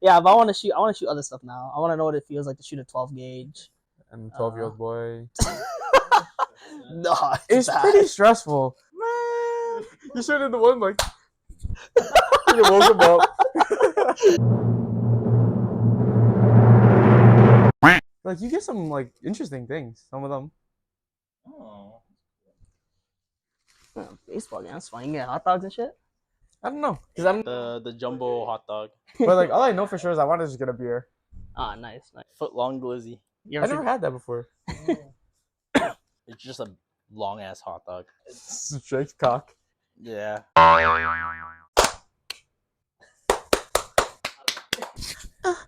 Yeah, but I want to shoot other stuff now. I want to know what it feels like to shoot a 12 gauge. And 12-year-old boy. No, It's pretty stressful. Man, you should have the one like you woke him up. Like you get some like interesting things. Some of them. Oh. Baseball game, that's fun. You get hot dogs and shit. I don't know. Cause I'm. The jumbo hot dog. But like all I know for sure is I want to just get a beer. Ah, nice. Foot long glizzy. You I ever never had that before. It's just a long ass hot dog. Straight cock. Yeah.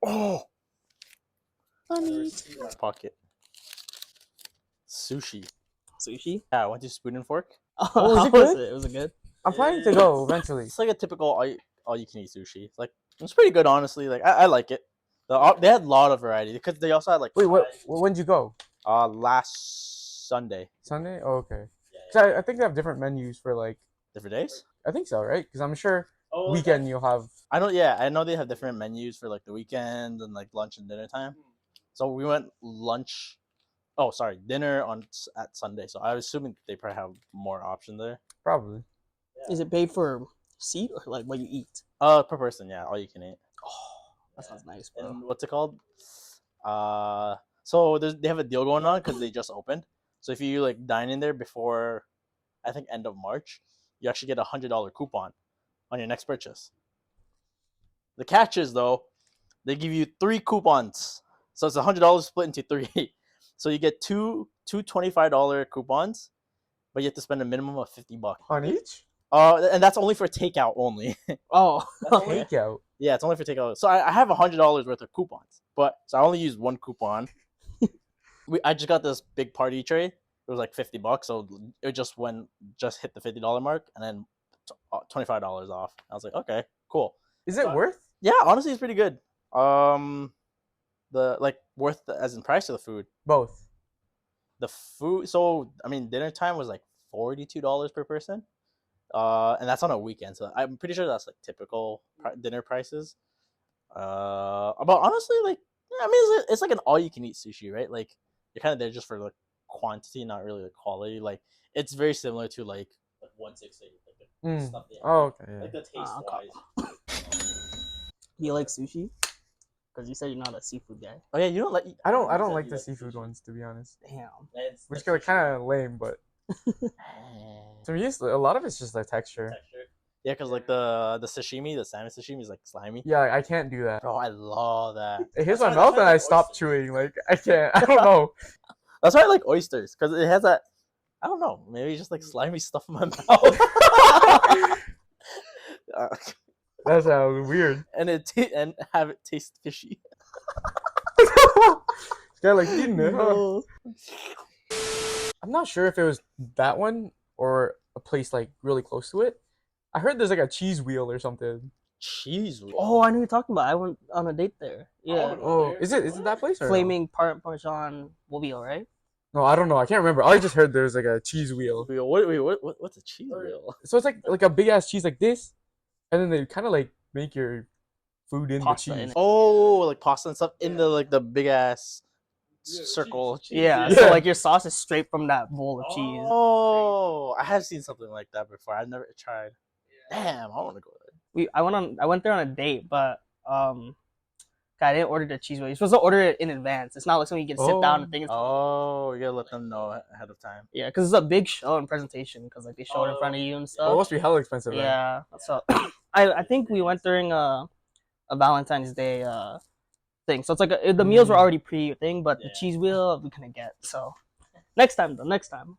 Oh. funny Pocket. Sushi. sushi? Yeah, I went to Spoon and Fork. Oh, was how it was good? it? Was it good? I'm planning to go eventually. It's like a typical all you can eat sushi. It's like it's pretty good, honestly. Like I like it. They had a lot of variety because they also had like Wait, when'd you go? last Sunday. Sunday? Oh, okay. So I think they have different menus for like. Different days? I think so, right? Because I'm sure weekend you'll have. I know they have different menus for like the weekend and like lunch and dinner time. So we went dinner at Sunday. So I was assuming they probably have more option there. Probably. Is it paid for seat or like what you eat? Per person, yeah, all you can eat. Oh, that sounds nice, bro. And what's it called? So they have a deal going on because they just opened. So if you like dine in there before, I think end of March, you actually get $100 coupon on your next purchase. The catch is though, they give you 3 coupons, so it's $100 split into 3. So you get two $25 coupons, but you have to spend a minimum of $50 On each? And that's only for takeout only. Oh, Takeout. Yeah, it's only for takeout. So I have $100 worth of coupons, but so I only used 1 coupon. I just got this big party tray. It was like $50, so it just hit the $50 mark, and then $25 off. I was like, okay, cool. Is it worth? Yeah, honestly, it's pretty good. Worth as in price of the food. Both. The food. So I mean, dinner time was like $42 per person. And that's on a weekend, so I'm pretty sure that's like typical dinner prices. But honestly, like, I mean, it's like an all-you-can-eat sushi, right? Like, you're kind of there just for like quantity, not really like quality. Like, it's very similar to like 168, like the stuff they have. Oh, okay. Yeah. Like the taste wise. Do you like sushi? Because you said you're not a seafood guy. Oh yeah, you don't like. I don't like the seafood ones, to be honest. Damn. Which are kind of lame, but to me, a lot of it's just the texture. Yeah, because like the sashimi, the salmon sashimi is like slimy. Yeah, I can't do that. Bro, I love that. It hits my mouth and I stop chewing. Like I can't. I don't know. That's why I like oysters, because it has that. I don't know. Maybe just like slimy stuff in my mouth. That sounds weird. And and have it taste fishy. It's kind of like eating it. Huh? I'm not sure if it was that one or a place like really close to it. I heard there's like a cheese wheel or something. Cheese. Oh, I know you're talking about. I went on a date there. Yeah. Oh, is it that place? Or Flaming Parmesan wheel, right? No, I don't know. I can't remember. I just heard there's like a cheese wheel. What's a cheese wheel? So it's like a big ass cheese like this, and then they kind of like make your food in Pasta the in cheese. it. Oh, like pasta and stuff in the like the big ass circle. Cheese. Yeah. Yeah. So like your sauce is straight from that bowl of cheese. Oh, I have seen something like that before. I've never tried. Damn, I want to go there. I went there on a date, but I didn't order the cheese wheel. You're supposed to order it in advance. It's not like something you can sit down and think. Oh, you gotta let them know ahead of time. Yeah, because it's a big show and presentation. Because like they show it in front of you and stuff. Well, it must be hella expensive. Then. Yeah. So I think we went during a Valentine's Day thing. So it's like the meals were already pre-thing, but the cheese wheel we couldn't get. So next time though, next time.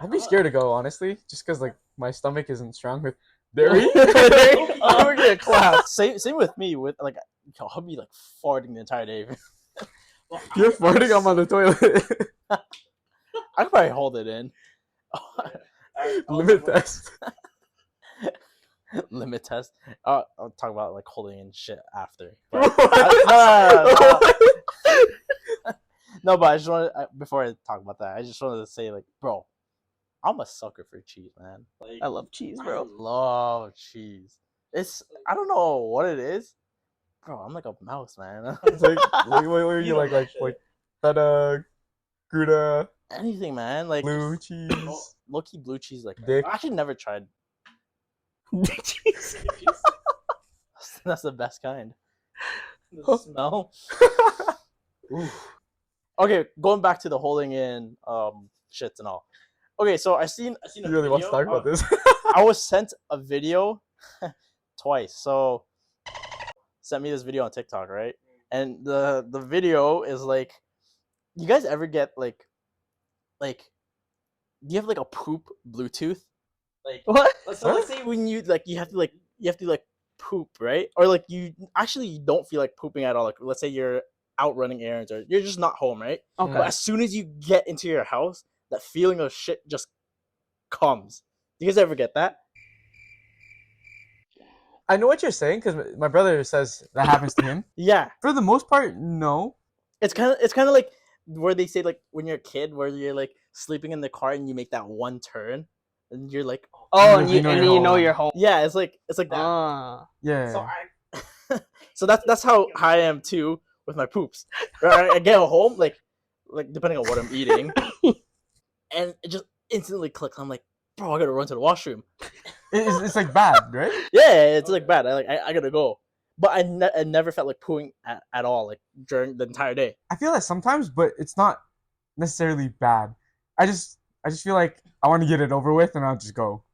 I'd be scared to go, honestly, just because like my stomach isn't strong with dairy. I'm gonna get a clap. Same with me. With like, I'll be like farting the entire day. You're farting. I'm on the toilet. I could probably hold it in. Limit test. Limit test. I'll talk about like holding in shit after. No, but I just wanted before I talk about that, I just wanted to say like, bro, I'm a sucker for cheese, man. Like, I love cheese, bro. I love cheese. I don't know what it is, Bro, I'm like a mouse, man. It's like what are you like feta, Gouda, Anything, man. Like blue cheese, low-key blue cheese. Like dick. I actually never tried. That's the best kind. The smell. Ooh. Okay, going back to the holding in shits and all. Okay, so I seen a You really want to video. talk about this? I was sent a video twice. So sent me this video on TikTok, right? And the video is like, you guys ever get like do you have like a poop Bluetooth? Like What? let's say when you like you have to like poop, right? Or like you actually don't feel like pooping at all. Like let's say you're out running errands or you're just not home, right? Okay. But as soon as you get into your house, that feeling of shit just comes. Do you guys ever get that? I know what you're saying because my brother says that happens to him. Yeah. For the most part, no. It's kind of like where they say like when you're a kid where you're like sleeping in the car and you make that one turn and you're like, Oh, and You you know and you're then you know home. you're home. yeah, it's like that. Yeah. So so that's how I am too with my poops. Right? I get home like depending on what I'm eating, and it just instantly clicks. I'm like, bro, I gotta run to the washroom. It's like bad, right? Yeah, it's like bad. I gotta go. But I never felt like pooing at all like during the entire day. I feel that sometimes, but it's not necessarily bad. I just feel like I want to get it over with and I'll just go.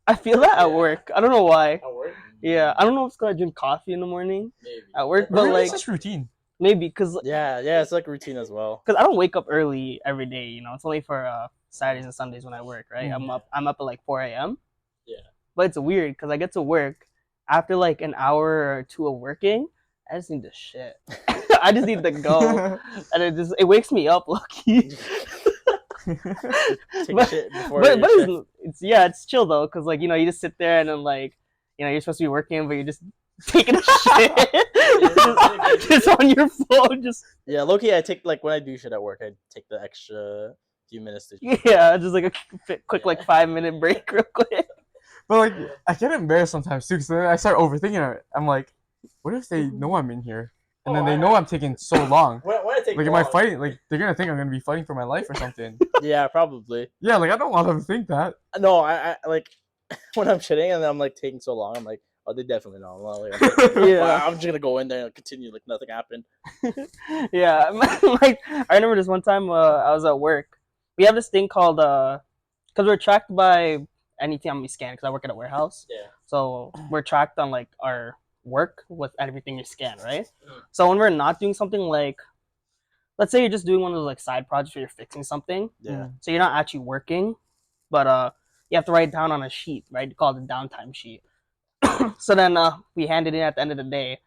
I feel that at work. I don't know why. At work? Yeah, I don't know if it's because I drink coffee in the morning Maybe. at work, But but maybe like it's just routine. maybe because Yeah, it's like routine as well. I don't wake up early every day. You know, it's only for Saturdays and Sundays when I work. Right, Mm. I'm up at like 4 a.m. Yeah. But it's weird because I get to work after like an hour or two of working. I just need to shit. I just need to go, and it wakes me up, lucky. Take But- shit before But your shift. it's chill though, cause like you know you just sit there and then like you know you're supposed to be working, but you're just taking a shit just on your phone, just Yeah, low-key, I take like when I do shit at work, I take the extra few minutes to. yeah, just like a quick like 5 minute break, real quick. But like I get embarrassed sometimes too, because then I start overthinking it. I'm like, what if they know I'm in here, and then they know I'm taking so long? When I take Like, am I fighting? Like, they're gonna think I'm gonna be fighting for my life or something. Yeah, probably. Yeah, like I don't want them to think that. No, I like when I'm shitting and I'm like taking so long, I'm like, oh, they definitely know. Well, like, Yeah. I'm just gonna go in there and continue like nothing happened. Yeah, like I remember this one time I was at work. We have this thing called because we're tracked by anytime we scan. Because I work at a warehouse, Yeah. so we're tracked on like our work with everything you scan, right? Mhm. So when we're not doing something like, let's say you're just doing one of those like side projects where you're fixing something, Yeah. so you're not actually working, but you have to write it down on a sheet, right? Called the downtime sheet. So then we hand it in at the end of the day.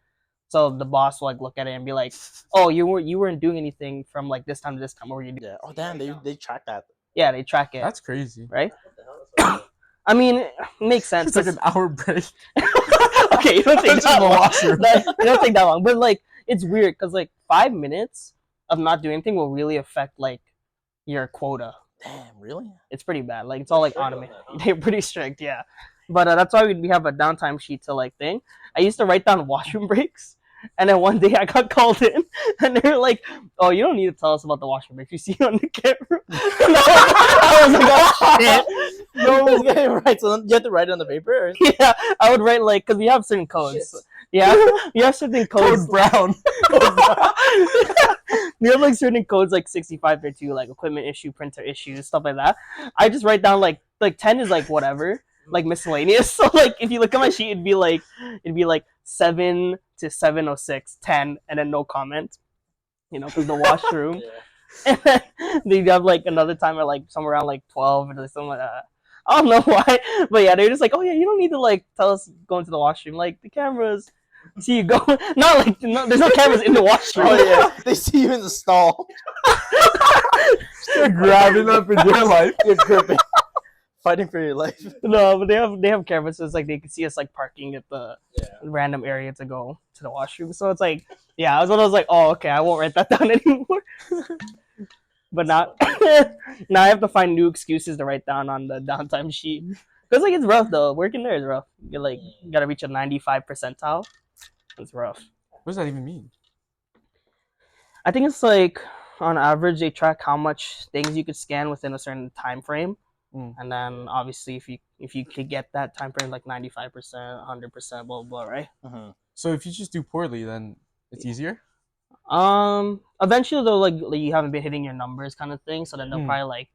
So the boss will like look at it and be like, "Oh, you weren't doing anything from like this time to this time. What were you doing?" Yeah. Oh damn, they track that. Yeah, they track it, That's crazy. right? What the hell? I mean, it makes sense. It's like an hour break. Okay, you don't take Just that in the long. washroom. You don't take that long, but like it's weird because like 5 minutes of not doing anything will really affect like your quota. Damn, really? It's pretty bad. Like it's all like Strict on automated. that, huh? They're pretty strict, yeah. But that's why we have a downtime sheet to like thing. I used to write down washroom breaks, and then one day I got called in, and they were like, "Oh, you don't need to tell us about the washroom breaks. You see it on the camera." And I was like, "Oh shit!" No, right. So you have to write it on the paper. Or... Yeah, I would write like because we have certain codes. Shit. Yeah, we have certain codes. Code brown. We have like certain codes like 6532, like equipment issue, printer issues, stuff like that. I just write down like 10 is like whatever, like miscellaneous. So like if you look at my sheet, it'd be like 7 to 706, 10, and then no comment. You know, because the washroom. Yeah. And then they'd have like another time at like somewhere around like 12 or something like that. I don't know why, but yeah, they're just like, oh yeah, you don't need to like tell us going to the washroom. Like the cameras see you go. Not like there's no cameras in the washroom. Oh yeah, they see you in the stall. You're grabbing up in your life. You're gripping, fighting for your life. No, but they have cameras, so it's like they can see us like parking at the Yeah. random area to go to the washroom. So it's like, yeah, I was like, oh okay, I won't write that down anymore. But now I have to find new excuses to write down on the downtime sheet. Because like it's rough though. Working there is rough. You gotta reach a 95 percentile. It's rough. What does that even mean? I think it's like on average they track how much things you could scan within a certain time frame, and then obviously if you could get that time frame like 95%, 100%, blah blah, right? Mhm. So if you just do poorly, then it's easier. Eventually though, like you haven't been hitting your numbers, kind of thing. So then they'll Mm. probably like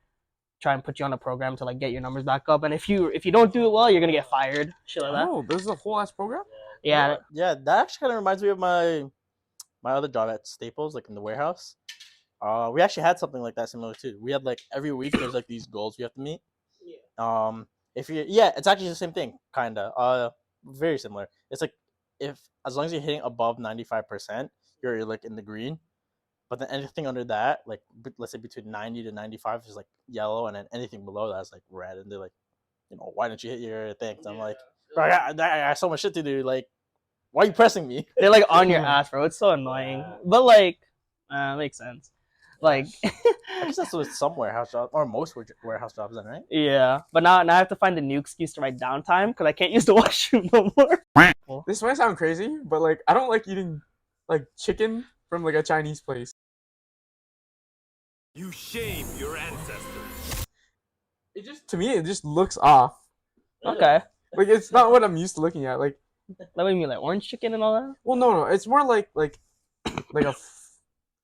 try and put you on a program to like get your numbers back up. And if you don't do it well, you're gonna get fired. Shit like that. Oh, there's a whole ass program. Yeah. Yeah, that actually kind of reminds me of my other job at Staples, like in the warehouse. We actually had something like that similar too. We had like every week there's like these goals we have to meet. If you it's actually the same thing, kinda. Very similar. It's like if as long as you're hitting above 95%, you're like in the green. But then anything under that, like let's say between 90 to 95 is like yellow, and then anything below that is like red. And they're like, why don't you hit your things? I'm like, bro, I got so much shit to do. Like, why are you pressing me? They're like on your ass, bro. It's so annoying. But like, makes sense. Like, I guess that's with some warehouse jobs, or most warehouse jobs, then, right? yeah. But now I have to find a new excuse to write downtime because I can't use the washroom no more. This might sound crazy, but like I don't like eating like chicken from like a Chinese place. You shame your ancestors. It just to me it just looks off. Okay. Like it's not what I'm used to looking at. Like, What do you mean, like orange chicken and all that? well, no, it's more like a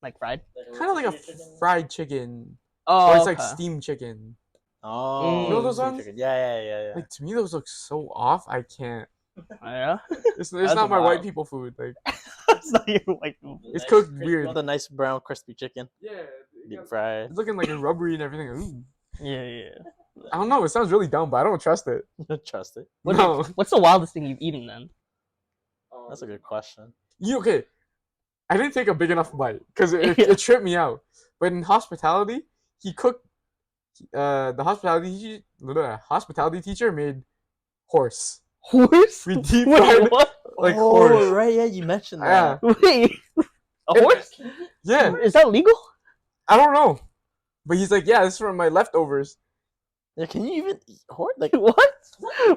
Like fried? kind of like a fried chicken, Oh, or it's like okay. steamed chicken. Oh, You know those sweet ones? chicken. Yeah. Like to me, those look so off. I can't. Oh, yeah. It's That's not my wild. white people food. Like It's not your white people. it's cooked weird. The nice brown crispy chicken, Yeah, deep fried. it's looking like a rubbery and everything. Ooh. Yeah. I don't know. It sounds really dumb, but I don't trust it. Trust it. No. What's the wildest thing you've eaten then? That's a good question. Okay? I didn't take a big enough bite because it tripped me out. But in hospitality, he cooked. The hospitality teacher made horse. Horse? We deep Wait, fried what? like oh, horse. right, yeah, you mentioned that. Yeah, Wait, a horse? yeah. Is that legal? I don't know, but he's like, yeah, this is from my leftovers. Yeah, can you even eat horse? Like, What?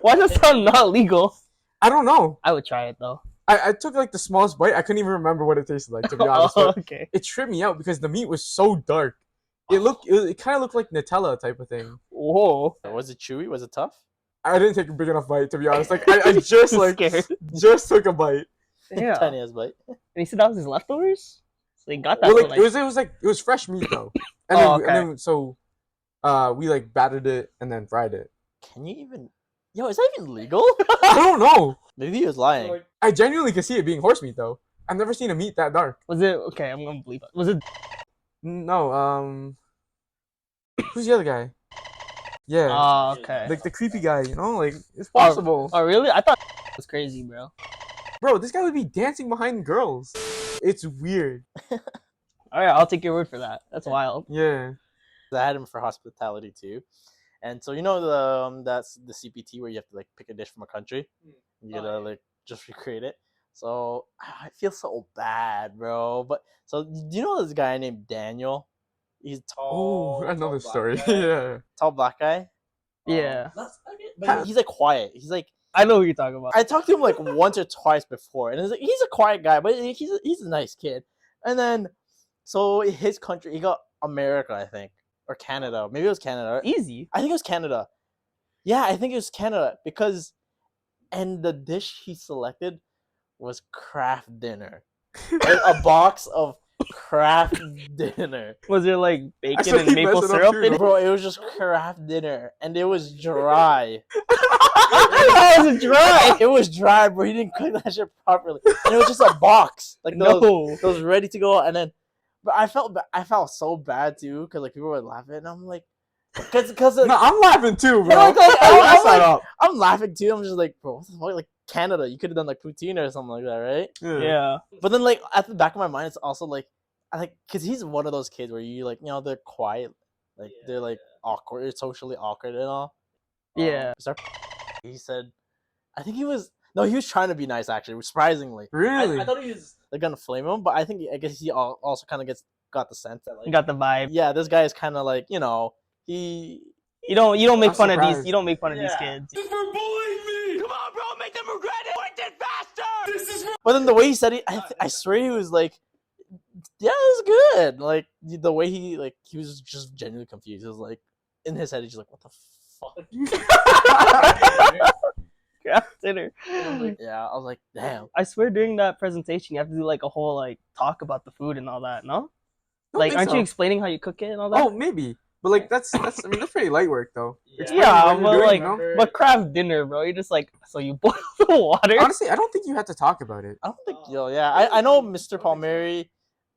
Why does that sound not legal? I don't know. I would try it though. I took like the smallest bite. I couldn't even remember what it tasted like, to be honest. Oh, But okay. it tripped me out because the meat was so dark. It kind of looked like Nutella type of thing. Whoa. was it chewy? Was it tough? I didn't take a big enough bite, to be honest. Like I just like Scared. just took a bite. Yeah. Tiny ass bite. And he said that was his leftovers? So they got that Well, for, like, it was fresh meat though. And Oh, then, and then so we like battered it and then fried it. Can you even? Yo, is that even legal? I don't know. Maybe he was lying. I genuinely could see it being horse meat though. I've never seen a meat that dark. Was it okay? I'm gonna believe it. Was it? No, who's the other guy? Yeah, Oh, okay. like the creepy guy. Like it's possible. Oh, really? I thought it was crazy, bro. Bro, this guy would be dancing behind girls. It's weird. All right, I'll take your word for that. That's wild. Yeah. I had him for hospitality too, and so the that's the CPT where you have to like pick a dish from a country. You gotta like just recreate it. So I feel so bad, bro. But so do you know this guy named Daniel? He's Oh, tall. I know tall this black story. guy. Yeah. Tall black guy. Yeah. But he's like quiet. He's like I know who you're talking about. I talked to him like once or twice before, and it's like he's a quiet guy, but he's a nice kid. And then so his country, he got America, I think, or Canada. Maybe it was Canada. Easy. I think it was Canada. Yeah, I think it was Canada because, and the dish he selected was craft dinner, like a box of craft dinner. Was it like I bacon saw and you maple messing up syrup too, in it? Bro, it was just craft dinner, and it was dry. How was it dry? It was dry, bro. He didn't cook that shit properly, and it was just a box, like No. those ready to go. And then, but I felt so bad too, because like people were laughing, and I'm like, because No, I'm laughing too, bro. Like, That's not up. I'm laughing too. I'm just like, bro, what the fuck? Like Canada, you could have done like poutine or something like that, right? Yeah. But then like at the back of my mind, it's also like, I like, cause he's one of those kids where you like, they're quiet, like they're like awkward, socially awkward and all. Yeah. He said, I think he was trying to be nice actually, surprisingly. Really? I thought he was like gonna flame him, but I guess he also kind of got the sense that like, You got the vibe. yeah, this guy is kind of like, he. You don't make I'm fun of these. surprised. You don't make fun of these Yeah. kids. This for bullying me! Come on, bro, make them regret it! Point it faster! But then the way he said it, I swear he was like, "Yeah, it's good." Like the way he was just genuinely confused. He was like, in his head, he's just like, "What the fuck?" Craft dinner. Yeah, I was like, "Damn." I swear during that presentation you have to do like a whole like talk about the food and all that, no? Don't Like think aren't so. you explaining how you cook it and all that? Oh, maybe. But like that's I mean that's pretty light work though. Explaining Yeah, what you're but doing, like you know? but craft dinner, bro. You're just like so you boil the water. Honestly, I don't think you had to talk about it. I don't think yeah. I know Mr. Palmieri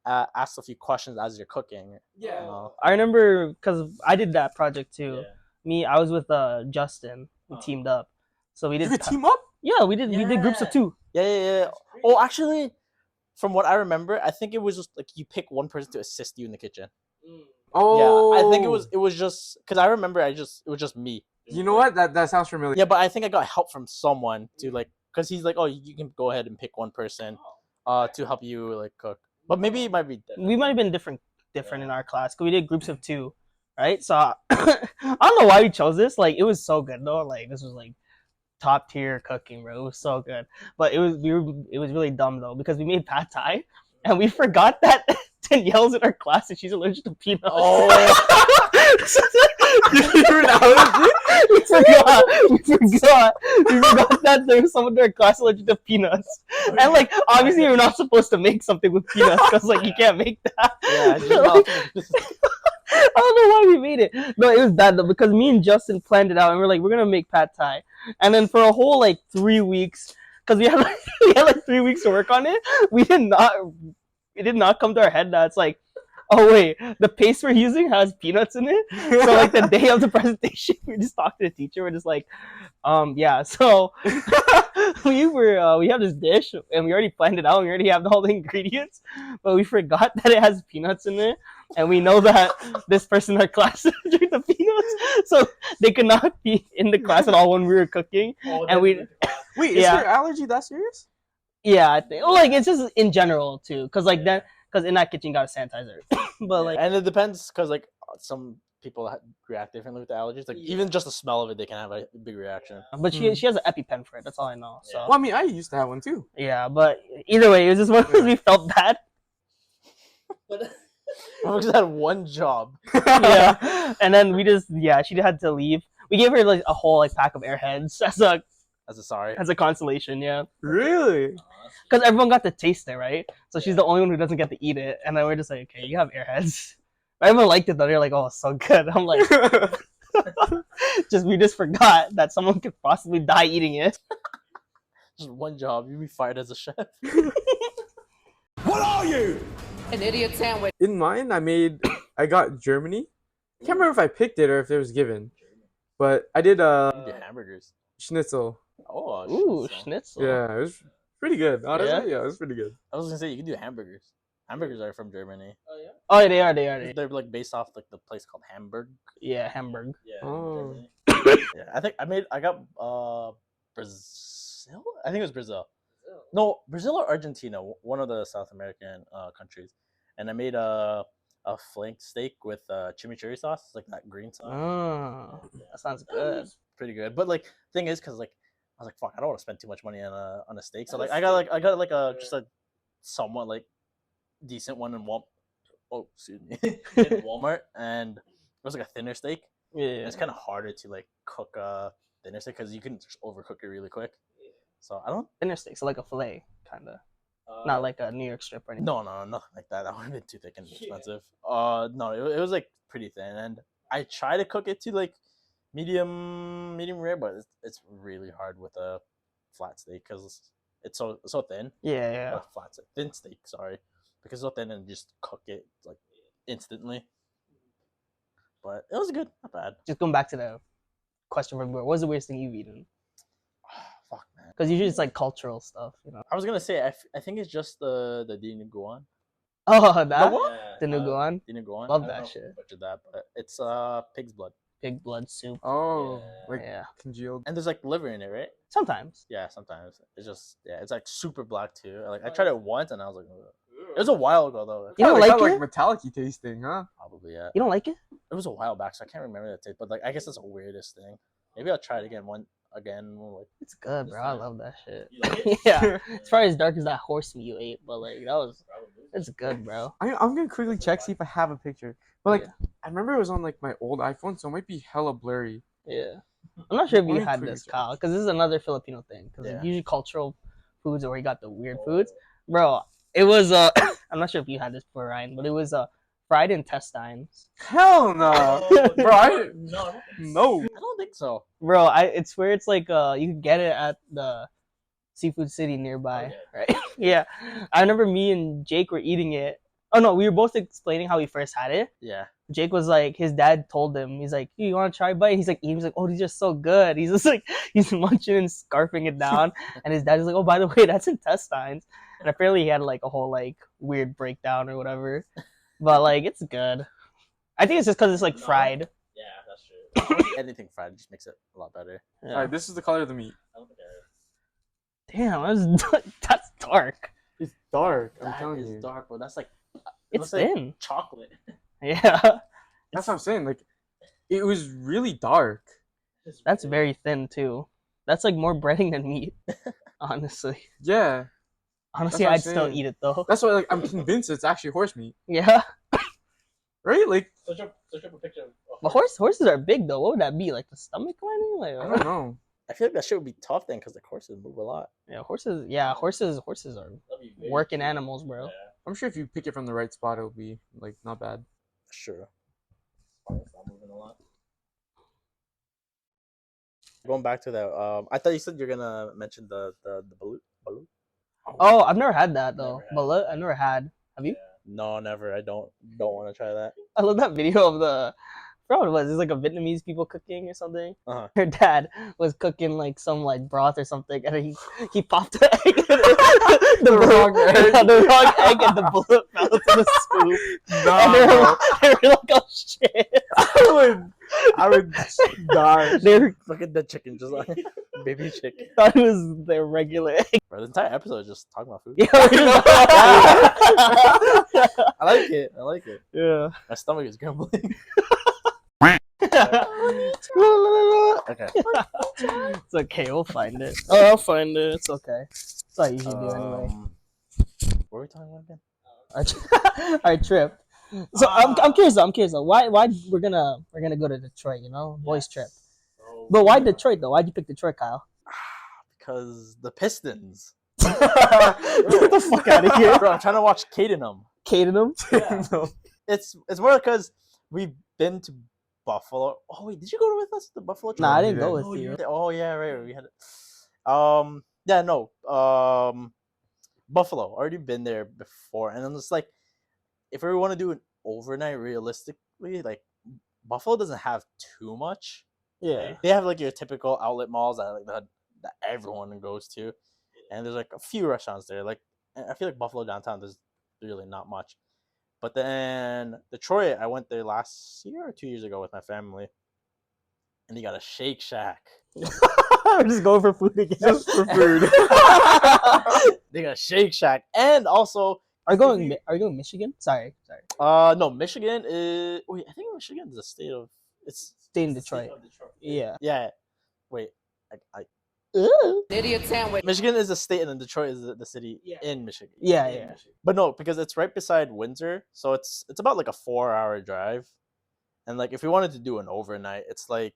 asked a few questions as you're cooking. Yeah. I remember because I did that project too. I was with Justin. We teamed up, so we did. You could team up? Yeah, we did. We did groups of 2. Yeah. Oh, actually, from what I remember, I think it was just like you pick one person to assist you in the kitchen. Oh. Yeah, I think it was just because I remember it was just me. You know what? That sounds familiar. Yeah, but I think I got help from someone to like because he's like, oh, you can go ahead and pick one person, to help you like cook. But maybe it might be. We might have been different in our class because we did groups of 2, right? So I don't know why we chose this. Like it was so good though. Like this was like top tier cooking, bro. It was so good. But it was really dumb though because we made pad thai and we forgot that Danielle's in our class and she's allergic to peanuts. Oh. We forgot that there was someone in our class allergic to peanuts. And like obviously you're not supposed to make something with peanuts because like you can't make that. Yeah, I don't know why we made it. No, it was bad though because me and Justin planned it out and we're like, we're gonna make pad thai, and then for a whole like 3 weeks, because we had like 3 weeks to work on it, it did not come to our head that it's like, oh wait, the paste we're using has peanuts in it. So like the day of the presentation, we just talked to the teacher. We're just like, yeah. So we have this dish and we already planned it out. We already have all the ingredients, but we forgot that it has peanuts in it. And we know that this person in our class drank the peanuts, so they could not be in the class at all when we were cooking. And we Wait, is your allergy that serious? Yeah, I think like it's just in general too, because like that. Because in that kitchen, you got a sanitizer. But like, and it depends because like some people react differently with the allergies. Like even just the smell of it, they can have a big reaction. But she has an EpiPen for it. That's all I know. So Well, I mean, I used to have one too. yeah, but either way, it was just one of those we felt bad. I just had one job. Yeah, and then she had to leave. We gave her like a whole like pack of Airheads as a consolation. Yeah, Really? because everyone got to taste it, right? So she's the only one who doesn't get to eat it, and then we're just like, okay, you have Airheads. Everyone liked it though. They're like, oh, it's so good. I'm like, we just forgot that someone could possibly die eating it. Just one job. You'd be fired as a chef. What are you? An idiot sandwich. In mine, I got Germany. I can't remember if I picked it or if it was given, but I did You do hamburgers. schnitzel. Oh, Ooh, schnitzel. schnitzel. Yeah, it was pretty good. Honestly, yeah, it was pretty good. I was gonna say you can do hamburgers. Hamburgers are from Germany. Oh, yeah, they are. They're like based off like the place called Hamburg. Yeah, Hamburg. Yeah. Oh. Yeah, I got Brazil. I think it was Brazil. No, Brazil or Argentina, one of the South American countries. And I made a flank steak with chimichurri sauce, like that green sauce. Oh, that sounds good. Pretty good. But like, thing is, cause like I was like, fuck, I don't want to spend too much money on a steak. So like, I got a just a somewhat like decent one in Walmart. Oh, excuse me, in Walmart, and it was like a thinner steak. Yeah, And it's kind of harder to like cook a thinner steak because you can just overcook it really quick. So I don't. thinner steak, so like a fillet, kind of. Not like a New York strip or anything. No, nothing like that. That would have been too thick and expensive. No, it was like pretty thin, and I try to cook it to like medium rare, but it's really hard with a flat steak because it's so thin. Yeah. Thin steak, sorry, because it's so thin and just cook it like instantly. But it was good, not bad. Just going back to the question from before, what's the weirdest thing you've eaten? Fuck, man. Because usually it's like cultural stuff, you know. I was gonna say I think it's just the dinuguan. Oh, that? what? The Nuguan? Dinuguan. Love I don't that know if shit. I butchered that, but it's pig's blood. Pig blood soup. Oh, like Yeah. congealed. And there's like liver in it, right? Sometimes. Yeah, sometimes. It's just it's like super black too. Like I tried it once and I was like, ugh. It was a while ago though. You don't Kinda like got, it? like metallic-y tasting, huh? Probably, yeah. You don't like it? It was a while back, so I can't remember that taste. But like I guess that's the weirdest thing. Maybe I'll try it again again. Like, It's good, This bro. I time. love that shit. You like it? Yeah, it's probably as dark as that horse meat you ate, but like that was, it's good, bro. I'm gonna quickly check, see if I have a picture. But like, Yeah. I remember it was on like my old iPhone, so it might be hella blurry. Yeah, I'm not sure if Let you me had quickly this, check. Kyle, because this is another Filipino thing. Because Yeah. like, usually cultural foods are where you got the weird foods, bro. It was I'm not sure if you had this before, Ryan, but it was fried intestines. Hell no, bro. No. I don't think so. Bro, it's where it's like you could get it at the Seafood City nearby, right? Yeah, I remember me and Jake were eating it. Oh no, we were both explaining how we first had it. Yeah. Jake was like, his dad told him, he's like, "You want to try a bite?" He's like, "Oh, these are so good." He's just like, he's munching and scarfing it down, and his dad is like, "Oh, by the way, that's intestines." And apparently he had like a whole like weird breakdown or whatever, but like it's good. I think it's just because it's like fried. Yeah, that's true. Anything fried just makes it a lot better. Yeah. All right, this is the color of the meat. I don't think Damn, that's dark. It's dark. I'm That telling is you. dark, bro. That's like It's looks like thin. chocolate. Yeah, That's what I'm saying. Like, it was really dark. that's very thin too. That's like more breading than meat. Honestly, Yeah. honestly, what I'm I'd still saying. eat it though. That's why, like, I'm convinced it's actually horse meat, Yeah, right? Like, Search up a picture of but horses are big though. What would that be? Like the stomach lining? Like I don't know. I feel like that shit would be tough then because the horses move a lot. yeah, horses. Yeah, horses are working animals, bro. I'm sure if you pick it from the right spot, it'll be like not bad. Sure. It's not moving a lot. Going back to that, I thought you said you're gonna mention the balut. Balut? Oh, I've never had that though. Never had But I've never had. Have you? No, never. I don't want to try that. I love that video of the. I forgot what it was. It's like a Vietnamese people cooking or something. Uh-huh. Her dad was cooking like some like broth or something, and then he popped the egg, the wrong egg. the wrong egg, and the bullet fell into the soup. And they were like, "Oh shit!" I would die. They were, Look at the chicken, just like baby chicken. thought it was their regular egg. Bro, the entire episode is just talking about food. Yeah, we're just- I like it. I like it. yeah. My stomach is grumbling. Okay. It's okay. We'll find it. Oh, I'll find it. It's okay. That's what I usually do anyway. What were we talking about again? Our trip. So I'm curious. I'm curious. Why we're gonna go to Detroit? You know, boys trip. But why Detroit though? Why'd you pick Detroit, Kyle? Because the Pistons. Get the fuck out of here. Bro, I'm trying to watch Cadenham. Cadenham. No. It's more because we've been to Buffalo. Oh wait, did you go with us to the Buffalo trip? Nah, I didn't you go didn't. with you. Oh yeah, right. We had it. Yeah, no. Buffalo. Already been there before, and I'm just like, if we want to do an overnight, realistically, like Buffalo doesn't have too much. Yeah. They have like your typical outlet malls that everyone goes to, and there's like a few restaurants there. Like I feel like Buffalo downtown, there's really not much. But then Detroit, I went there last year or 2 years ago with my family, and they got a Shake Shack. We're just going for food again. Just for food. They got a Shake Shack, and also Are you going Michigan? Sorry. no, Michigan is. Wait, I think Michigan is a state of. It's Stay in Detroit. Yeah. yeah. Wait, I Idiot sandwich. Michigan is a state, and then Detroit is the city Yeah. in Michigan. Yeah. But no, because it's right beside Windsor, so it's about like a 4-hour drive, and like if we wanted to do an overnight, it's like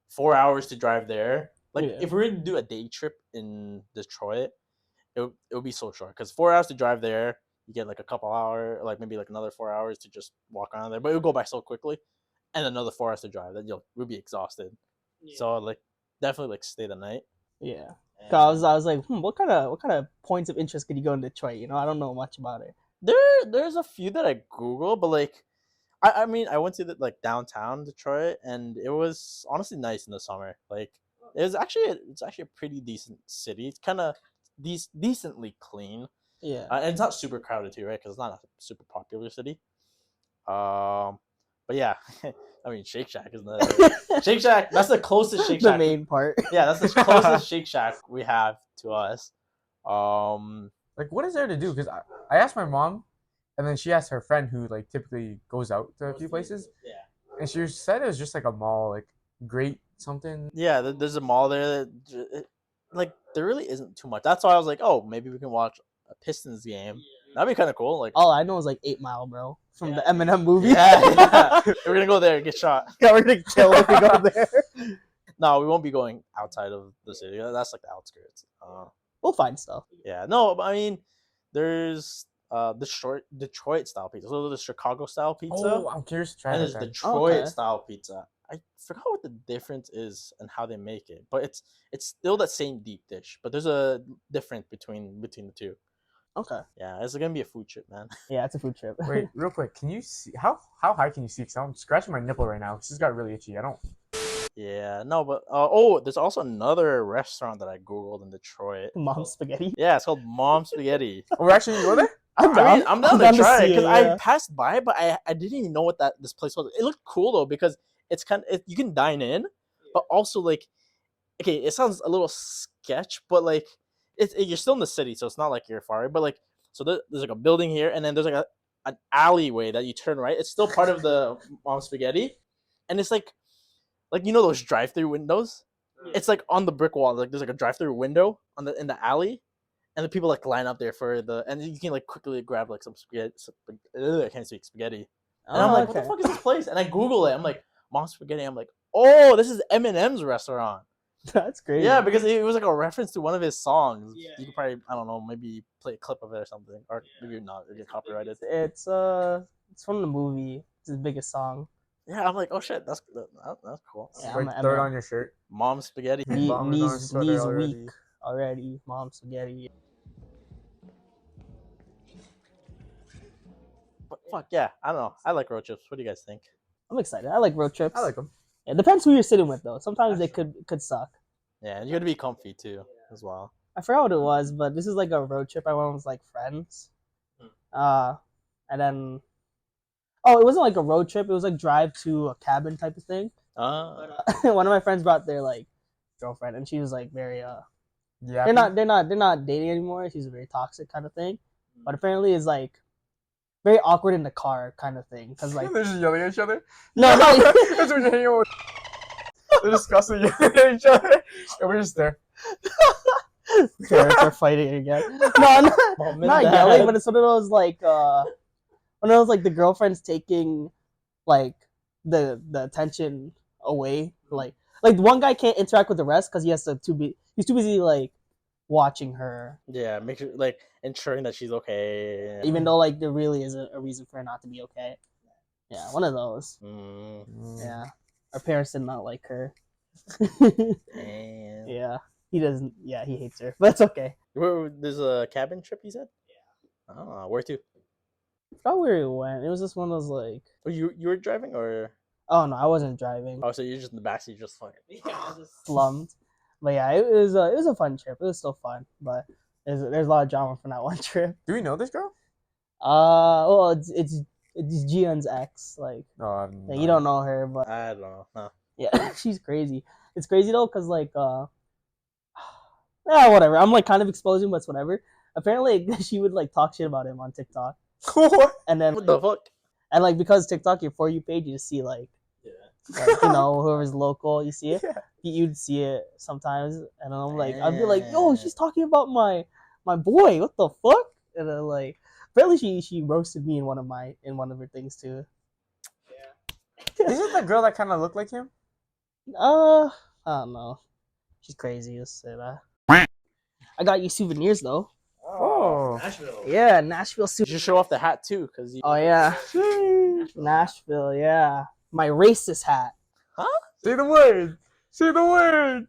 4 hours to drive there. Like Yeah. if we were to do a day trip in Detroit, it would be so short because 4 hours to drive there, you get like a couple hours, like maybe like another 4 hours to just walk around there, but it would go by so quickly, and another 4 hours to drive. Then we'll be exhausted. So like definitely like stay the night. Yeah. 'Cause I was like, what kind of points of interest could you go in Detroit? You know, I don't know much about it. There's a few that I Google, but like I mean I went to like downtown Detroit, and it was honestly nice in the summer. Like it's actually a pretty decent city. It's kind of decently clean, Yeah. and it's not super crowded too, right? Because it's not a super popular city. But yeah, I mean Shake Shack is the Shake Shack. That's the closest Shake The Shack. main part. Yeah, that's the closest Shake Shack we have to us. Like, what is there to do? Because I asked my mom, and then she asked her friend who like typically goes out to a few places, Yeah. and she said it was just like a mall, like Great something. Yeah, there's a mall there. Like there really isn't too much. That's why I was like, oh, maybe we can watch a Pistons game. That'd be kind of cool. Like, All I know is like 8 Mile, bro, from the Eminem movie. yeah. We're gonna go there and get shot. Yeah, we're gonna kill if we go there. No, we won't be going outside of the city. That's like the outskirts. We'll find stuff. Yeah, no, but I mean, there's Detroit style pizza. So there's Chicago style pizza, Oh, I'm curious to try and there's that. Detroit Okay. style pizza. I forgot what the difference is and how they make it, but it's still that same deep dish, but there's a difference between the two. Okay. Yeah, it's gonna be a food trip, man. Yeah, it's a food trip. Wait, real quick. Can you see how high can you see? Because I'm scratching my nipple right now. It's just got really itchy. I don't. Yeah, no, but oh, there's also another restaurant that I googled in Detroit. Mom's spaghetti. Yeah, it's called Mom Spaghetti. Oh, we're actually gonna go there. I'm I down. mean, I'm down to down to try it see because yeah. I passed by, but I didn't even know what this place was. It looked cool though because it's you can dine in, but also like, okay, it sounds a little sketch, but like, you're still in the city, so it's not like you're far away. But like, so there's like a building here, and then there's like an alleyway that you turn right. It's still part of the Mom Spaghetti, and it's like you know those drive-through windows. It's like on the brick wall. Like there's like a drive-through window in the alley. And the people like line up there and you can like quickly grab like some spaghetti. I can't speak spaghetti. And I'm like, what the fuck is this place? And I Google it. I'm like, Mom Spaghetti. I'm like, oh, this is Eminem's restaurant. That's crazy. Yeah, because it was like a reference to one of his songs. Yeah. You could probably, I don't know, maybe play a clip of it or something, or maybe not. It get copyrighted. It's from the movie. It's his biggest song. Yeah, I'm like, oh shit, that's cool. Yeah, Wait, I'm throw it a- on your shirt. Mom Spaghetti. Mom is on Knees Twitter already. weak already. Mom's spaghetti. But fuck yeah, I don't know. I like road trips. What do you guys think? I'm excited. I like road trips. I like them. It depends who you're sitting with though. Sometimes they could suck. Yeah, and you gotta be comfy too, as well. I forgot what it was, but this is like a road trip I went with like friends. And then it wasn't like a road trip, it was like drive to a cabin type of thing. One of my friends brought their like girlfriend and she was like very Yeah. they're not dating anymore. She's a very toxic kind of thing. But apparently it's like very awkward in the car kind of thing. Cause like They're just yelling at each other. no, That's when you're hanging out with. They're discussing yelling at each other, and we're just there. parents are fighting again. No, not yelling, but it's one of those like one of those like the girlfriend's taking like the attention away. Like one guy can't interact with the rest because he's too busy like watching her. Yeah, make sure like ensuring that she's okay. Even though like there really isn't a reason for her not to be okay. Yeah, one of those. Yeah. Our parents did not like her. Damn. Yeah. He doesn't he hates her. But it's okay. There's a cabin trip you said? Oh, where to? I forgot where we went. It was just one of those like Oh, you were driving or? oh no, I wasn't driving. Oh, so you're just in the backseat, just fucking. Slummed. But yeah, it was a fun trip. It was still fun, but there's a lot of drama from that one trip. Do we know this girl? Well, it's Jian's ex. Like, No, yeah, you don't know her, but I don't know. No. yeah, she's crazy. It's crazy though, cause like, whatever. I'm like kind of exposing, but it's whatever. Apparently, she would like talk shit about him on TikTok, What? and then What the fuck? and like because TikTok, your For You page, you see like you know, whoever's local, you see it. Yeah. You'd see it sometimes, and I'm like, I'd be like, yo, she's talking about my boy. What the fuck? And then like, apparently she roasted me in one of her things too. Is it the girl that kind of looked like him? I don't know. She's crazy. Let's say that. I got you souvenirs though. Oh. Nashville. Yeah, Nashville You souvenirs. should show off the hat too, cause you. Oh yeah, Nashville. Yeah, my racist hat. Say the word. Say the word.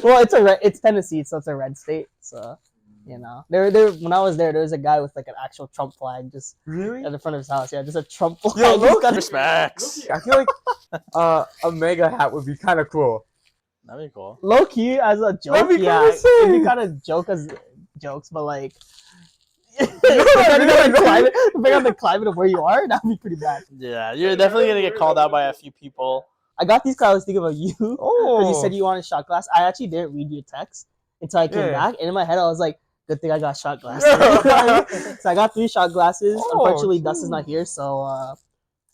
Well, it's Tennessee, so it's a red state. So, you know, there when I was there was a guy with like an actual Trump flag just Really? at the front of his house. Yeah, just a Trump flag. Yo, Just got- Respects. I feel like a mega hat would be kind of cool. That'd be cool. low key as a joke. That'd be Yeah, kinda it'd be sick. kind of joke as jokes, but like. Depending on the climate of where you are, that'd be pretty bad. Yeah, you're definitely gonna get called out by a few people. I got these because I was thinking about you. Oh. Because you said you wanted shot glass. I actually didn't read your text until I came Yeah. back, and in my head I was like, "Good thing I got shot glasses." So I got 3 shot glasses. Oh, Unfortunately, true. Dustin's not here, so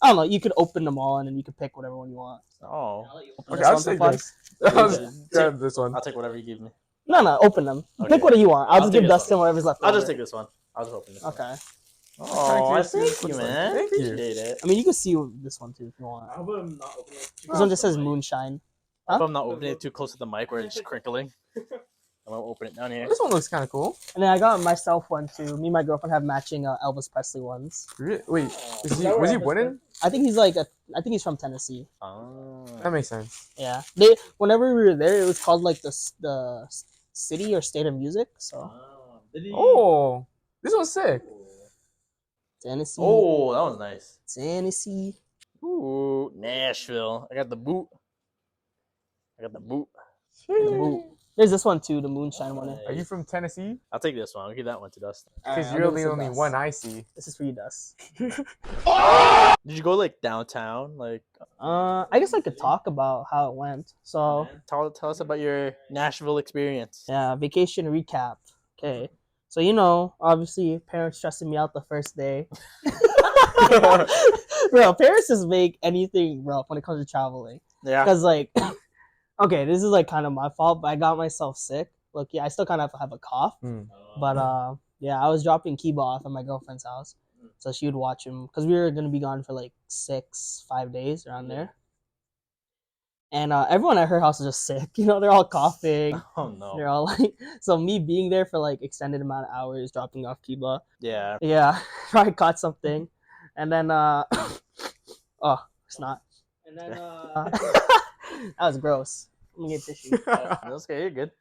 I don't know. You could open them all and then you could pick whatever one you want. Oh, Okay, This I'll one's take fun. this. I'll just grab this one. I'll take whatever you give me. No, open them. Okay. Pick what you want. I'll I'll just take give this Dustin whatever's left. I'll over. just take this one. I'll just open this. Okay. Oh, I thank see you, what it's like. man. Thank you. Appreciate it. I mean, you can see this one too if you want. This one just says moonshine. If I'm not opening it too close to the mic where it's just crinkling, I'm gonna open it down here. This one looks kind of cool. And then I got myself one too. Me and my girlfriend have matching Elvis Presley ones. Wait, was he winning? I think he's from Tennessee. Oh. That makes sense. Yeah. Whenever we were there, it was called like the city or state of music. So Oh, this one's sick. Tennessee. Oh, that was nice. Tennessee. Ooh, Nashville. I got the boot. Ooh. There's this one too, the moonshine one. Are you from Tennessee? I'll take this one. I'll give that one to Dustin. Because Alright, you're I'll give the this to only Dust. one I see. This is for you, Dust. Did you go like downtown? Like, I guess I could talk about how it went. So tell us about your Nashville experience. yeah, vacation recap. Okay. So obviously parents stressing me out the first day. Bro, parents just make anything rough when it comes to traveling. Yeah. Because like, okay, this is like kind of my fault, but I got myself sick. Look, yeah, I still kind of have a cough. But yeah, I was dropping Kiba off at my girlfriend's house, so she would watch him because we were gonna be gone for like 5 days around there. And everyone at her house is just sick. They're all coughing. Oh no. They're all like, so me being there for like extended amount of hours, dropping off Kiba. Yeah. Yeah, probably caught something, and then oh, it's not. And then that was gross. Let me get tissue. That's okay. You're good.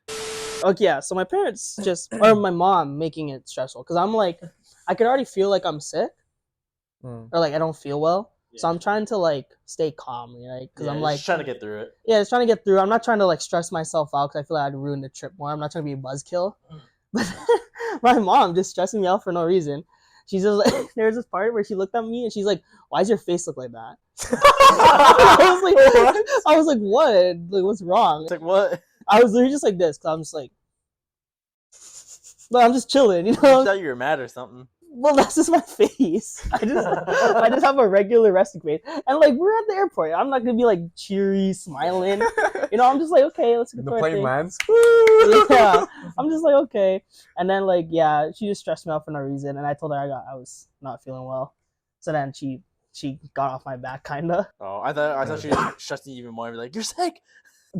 Okay, yeah. So my parents or my mom making it stressful because I'm like, I could already feel like I'm sick or like I don't feel well. So I'm trying to like stay calm, right? Because I'm like just trying to get through it. yeah, just trying to get through. I'm not trying to like stress myself out because I feel like I'd ruin the trip more. I'm not trying to be a buzzkill. But my mom just stressing me out for no reason. She's just like, there was this part where she looked at me and she's like, "Why does your face look like that?" I was like, "What? Like, what's wrong?" It's like what? I was literally just like this because I'm just like, but I'm just chilling, I thought you were mad or something. Well, that's just my face. I just have a regular resting face, and like we're at the airport. I'm not gonna be like cheery, smiling. I'm just like, okay, let's get The to our plane thing. lands. Yeah, I'm just like, okay, and then like yeah, she just stressed me out for no reason, and I told her I was not feeling well, so then she got off my back, kinda. Oh, I thought she was stressing you even more. Like, you're sick.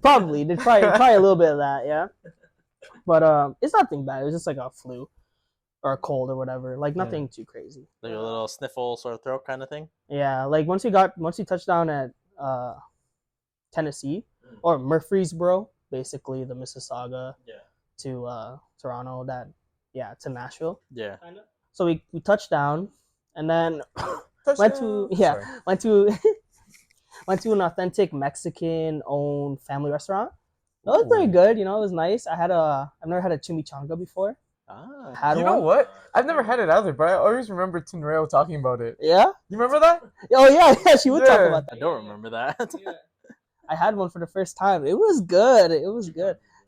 Probably did probably a little bit of that, yeah. But it's nothing bad. It was just like a flu or a cold or whatever. Like nothing too crazy. Like a little sniffle, sore throat kind of thing. Yeah, like once we touched down at Tennessee or Murfreesboro, basically the Mississauga to Toronto, to Nashville. Yeah. So we touched down and then went to an authentic Mexican owned family restaurant. It was pretty good, it was nice. I've never had a chimichanga before. Ah. Had You one. know what? I've never had it either, but I always remember Tinrail talking about it. Yeah? You remember that? Oh yeah, she would talk Yeah. about that. I don't remember that. I had one for the first time. It was good.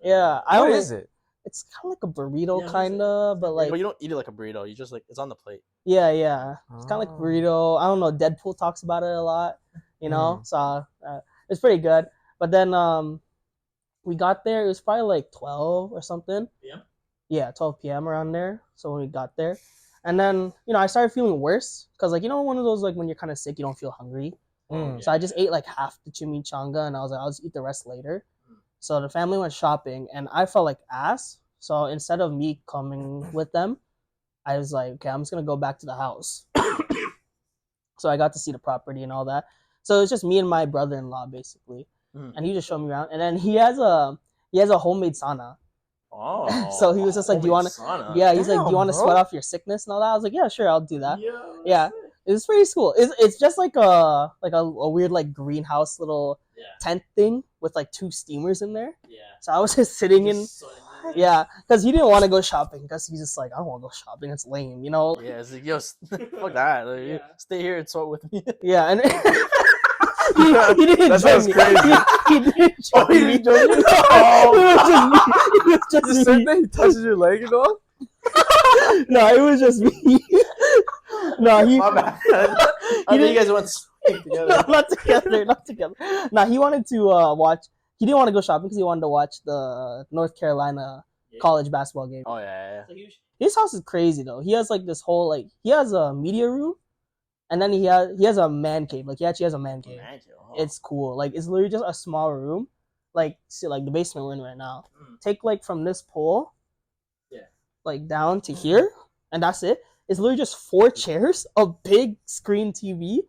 Yeah. What is it? It's kind of like a burrito, kinda, but like But you don't eat it like a burrito. You just like it's on the plate. yeah. It's kind of like Oh. burrito. I don't know. Deadpool talks about it a lot, So it's pretty good. But then we got there. It was probably like 12 or something. Yeah, 12 p.m. around there. So when we got there, and then I started feeling worse because like one of those like when you're kind of sick, you don't feel hungry. So I just ate like half the chimichanga, and I was like, I'll just eat the rest later. So the family went shopping, and I felt like ass. So instead of me coming with them, I was like, okay, I'm just gonna go back to the house. So I got to see the property and all that. So it's just me and my brother-in-law basically, and he just showed me around. And then he has a homemade sauna. Oh. So he was just like, do you want to? sauna. Yeah, he's like, do Damn, you want to bro. sweat off your sickness and all that? I was like, yeah, sure, I'll do that. Yeah. It's pretty cool. It's just like a weird like greenhouse little tent thing with like 2 steamers in there. Yeah. So I was just sitting in. Yeah, because he didn't want to go shopping because he's just like, I don't want to go shopping. It's lame, Yeah, it's like, yo, fuck that. Like, you stay here and sweat with me. Yeah, and he didn't That join sounds me. crazy. He didn't join he me. didn't join you? It was just me. It was Just just sitting me. there, he touches your leg and all? No, it was just me. No, he. My bad. I think you guys went. No, not together. Not together. Nah, he wanted to watch. He didn't want to go shopping because he wanted to watch the North Carolina college basketball game. Oh yeah. His house is crazy though. He has like this whole like he has a media room, and then he has a man cave. Like he actually has a man cave. It's cool. Like it's literally just a small room, like the basement we're in right now. Take like from this pole, like down to here, and that's it. It's literally just 4 chairs, a big screen TV,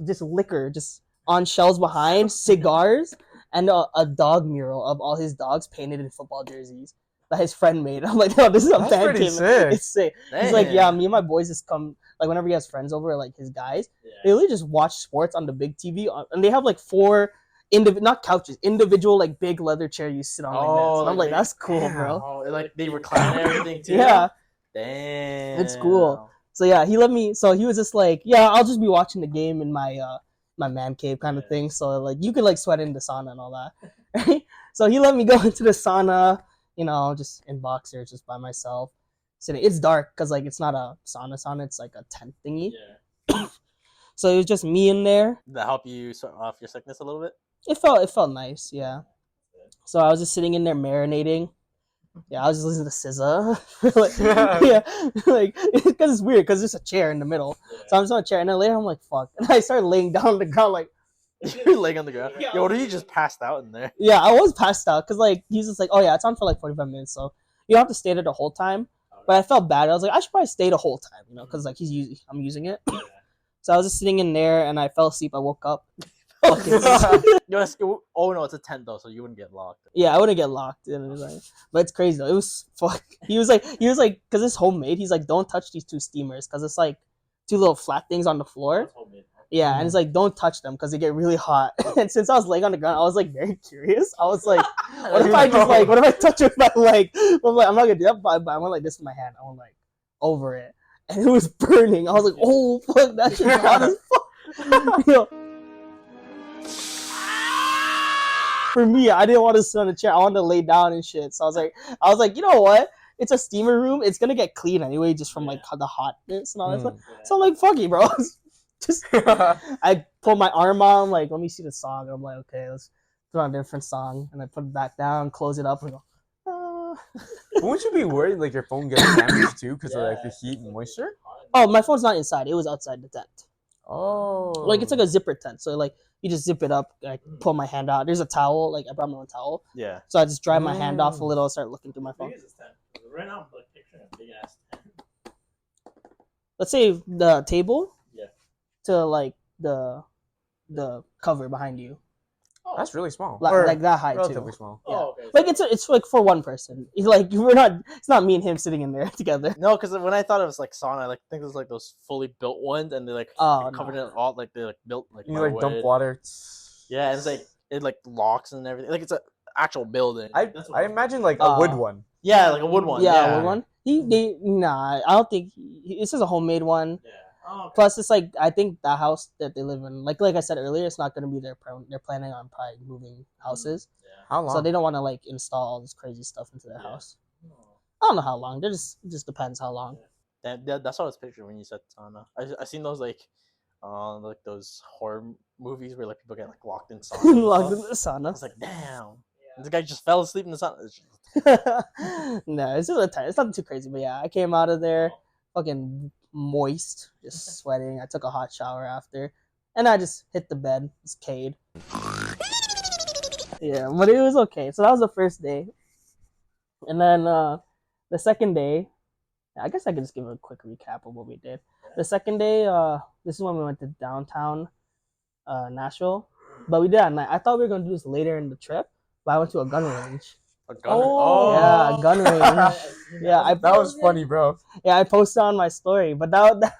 just liquor, just on shelves behind, cigars, and a dog mural of all his dogs painted in football jerseys that his friend made. I'm like, oh, this is a That's fan pretty cave. sick. It's sick. He's like, yeah, me and my boys just come, like whenever he has friends over, like his guys, they literally just watch sports on the big TV, and they have like 4 not couches, individual like big leather chair you sit on like that. So I'm like, that's cool, bro. Oh, like they recline and everything too. Yeah. Damn. It's cool. So yeah, he let me. So he was just like, yeah, I'll just be watching the game in my my man cave kind of thing. So like you could like sweat in the sauna and all that. Right? So he let me go into the sauna, just in boxers, just by myself. Sitting. It's dark because like it's not a sauna. It's like a tent thingy. Yeah. So it was just me in there. Did that help you sort off your sickness a little bit? It felt nice, yeah. So I was just sitting in there marinating. Yeah, I was just listening to SZA. Like because it's weird because there's a chair in the middle. So I'm just on a chair, and then later I'm like, fuck. And I started laying down on the ground like. You're laying on the ground. Yo, what if you just passed out in there? Yeah, I was passed out because like he's just like, oh yeah, it's on for like 45 minutes, so you don't have to stay there the whole time. But I felt bad. I was like, I should probably stay the whole time, because like I'm using it. So I was just sitting in there, and I fell asleep. I woke up. Oh no, it's a tent though, so you wouldn't get locked. Yeah, I wouldn't get locked. But it's crazy though. It was fuck. He was like, because it's homemade. He's like, don't touch these 2 steamers because it's like 2 little flat things on the floor. Yeah, and it's like, don't touch them because they get really hot. And since I was laying on the ground, I was like very curious. I was like, what if I touch it with my leg? I'm like, I'm not gonna do that, but I went like this with my hand. I went like over it, and it was burning. I was like, oh fuck, that shit's hot as fuck. For me, I didn't want to sit on the chair. I wanted to lay down and shit. So I was like, you know what? It's a steamer room. It's gonna get clean anyway, just from like the hotness and all that stuff. So I'm like, fuck it, bro. Just I pulled my arm on, like, let me see the song. I'm like, okay, let's put on a different song, and I put it back down, close it up, and go. Won't you be worried like your phone gets damaged too because of like the heat and moisture? Oh, my phone's not inside. It was outside the tent. Oh. Like it's like a zipper tent, so like you just zip it up. I pull my hand out. There's a towel. Like I brought my own towel. Yeah. So I just dry my hand off a little and start looking through my phone. Right now, I'm like picturing a big ass tent. Let's say the table. Yeah. To like the cover behind you. That's really small. Like that high Relatively too. small. Yeah. Oh, okay. Like it's like for one person. It's like it's not me and him sitting in there together. No, because when I thought it was like sauna, I think it was like those fully built ones, and they like covered it all, like they like built like. You like dump water. Yeah, and it's like it like locks and everything. Like it's an actual building. I imagine like a wood one. Yeah, like a wood one. Yeah, a wood one. I don't think this is a homemade one. Yeah. Oh, okay. Plus, it's like I think the house that they live in, like I said earlier, it's not gonna be their. They're planning on probably moving houses, Yeah. How long? so they don't want to like install all this crazy stuff into their house. I don't know how long. It just depends how long. That's what I was picturing when you said sauna. I seen those like those horror movies where like people get like locked in sauna. Locked in the I sauna. was like, damn. And this guy just fell asleep in the sauna. No, it's just a time. It's nothing too crazy, but yeah, I came out of there fucking moist, just sweating. I took a hot shower after, and I just hit the bed. It's Cade. Yeah, but it was okay. So that was the first day, and then the second day, I guess I could just give a quick recap of what we did. The second day, this is when we went to downtown Nashville, but we did at night. I thought we were gonna do this later in the trip, but I went to a gun range. A gun. Oh. Yeah, a gun range. Yeah, that was funny, bro. Yeah, I posted on my story, but that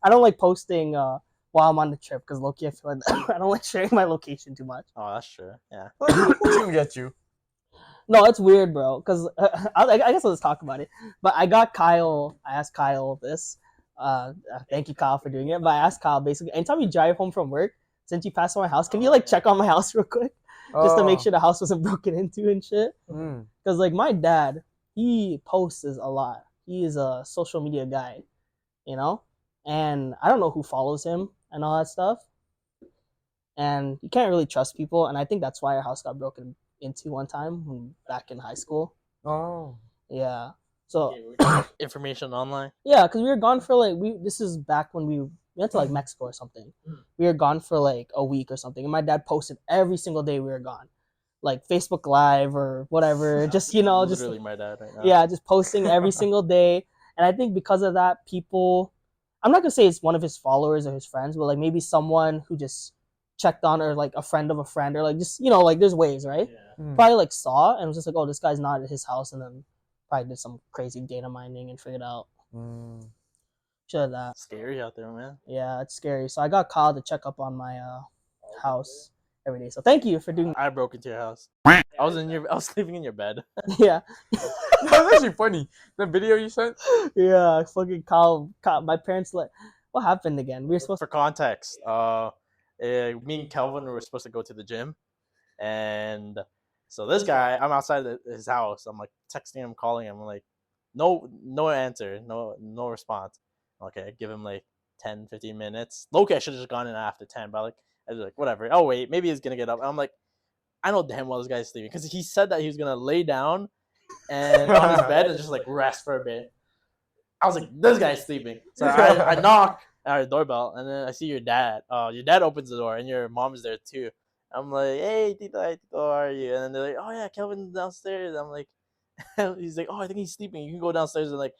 I don't like posting while I'm on the trip because low-key I feel like I don't like sharing my location too much. Oh, that's true. Yeah. Who's gonna get you? No, it's weird, bro. Because I guess let's talk about it. But I got Kyle. I asked Kyle this. Thank you, Kyle, for doing it. But I asked Kyle basically, anytime you drive home from work, since you passed by my house, can you like check on my house real quick? Just to make sure the house wasn't broken into and shit. Because like my dad, he posts a lot. He is a social media guy, and I don't know who follows him and all that stuff. and you can't really trust people. And I think that's why our house got broken into one time back in high school. Oh. Yeah. So Information online. yeah, because we were gone for like this is back when we went to like Mexico or something. We were gone for like a week or something, and my dad posted every single day we were gone, like Facebook Live or whatever. Just just Literally my dad right now. yeah, just posting every single day. And I think because of that, people, I'm not gonna say it's one of his followers or his friends, but like maybe someone who just checked on, or like a friend of a friend, or like just like there's ways, right? Probably like saw and was just like, oh, this guy's not at his house, and then probably did some crazy data mining and figured out shit like that. Scary out there, man. Yeah, it's scary. So I got Kyle to check up on my house every day. So thank you for doing. I broke into your house. I was sleeping in your bed. Yeah, That was actually funny. The video you sent? yeah. Fucking Kyle. My parents let. What happened again? We were supposed For context, me and Kelvin were supposed to go to the gym, and so this guy, I'm outside his house. I'm like texting him, calling him. I'm like, no answer, no response. Okay, I give him like 10, 15 minutes. Loki, I should have just gone in after 10, but like I was like, whatever. Oh wait, maybe he's gonna get up. And I'm like, I know damn well this guy's sleeping because he said that he was gonna lay down and on his bed and just like rest for a bit. I was like, this guy's sleeping. So I knock at our doorbell, and then I see your dad. Your dad opens the door, and your mom is there too. I'm like, hey, Tito, how are you? And then they're like, oh yeah, Kelvin's downstairs. I'm like, he's like, oh, I think he's sleeping. You can go downstairs and like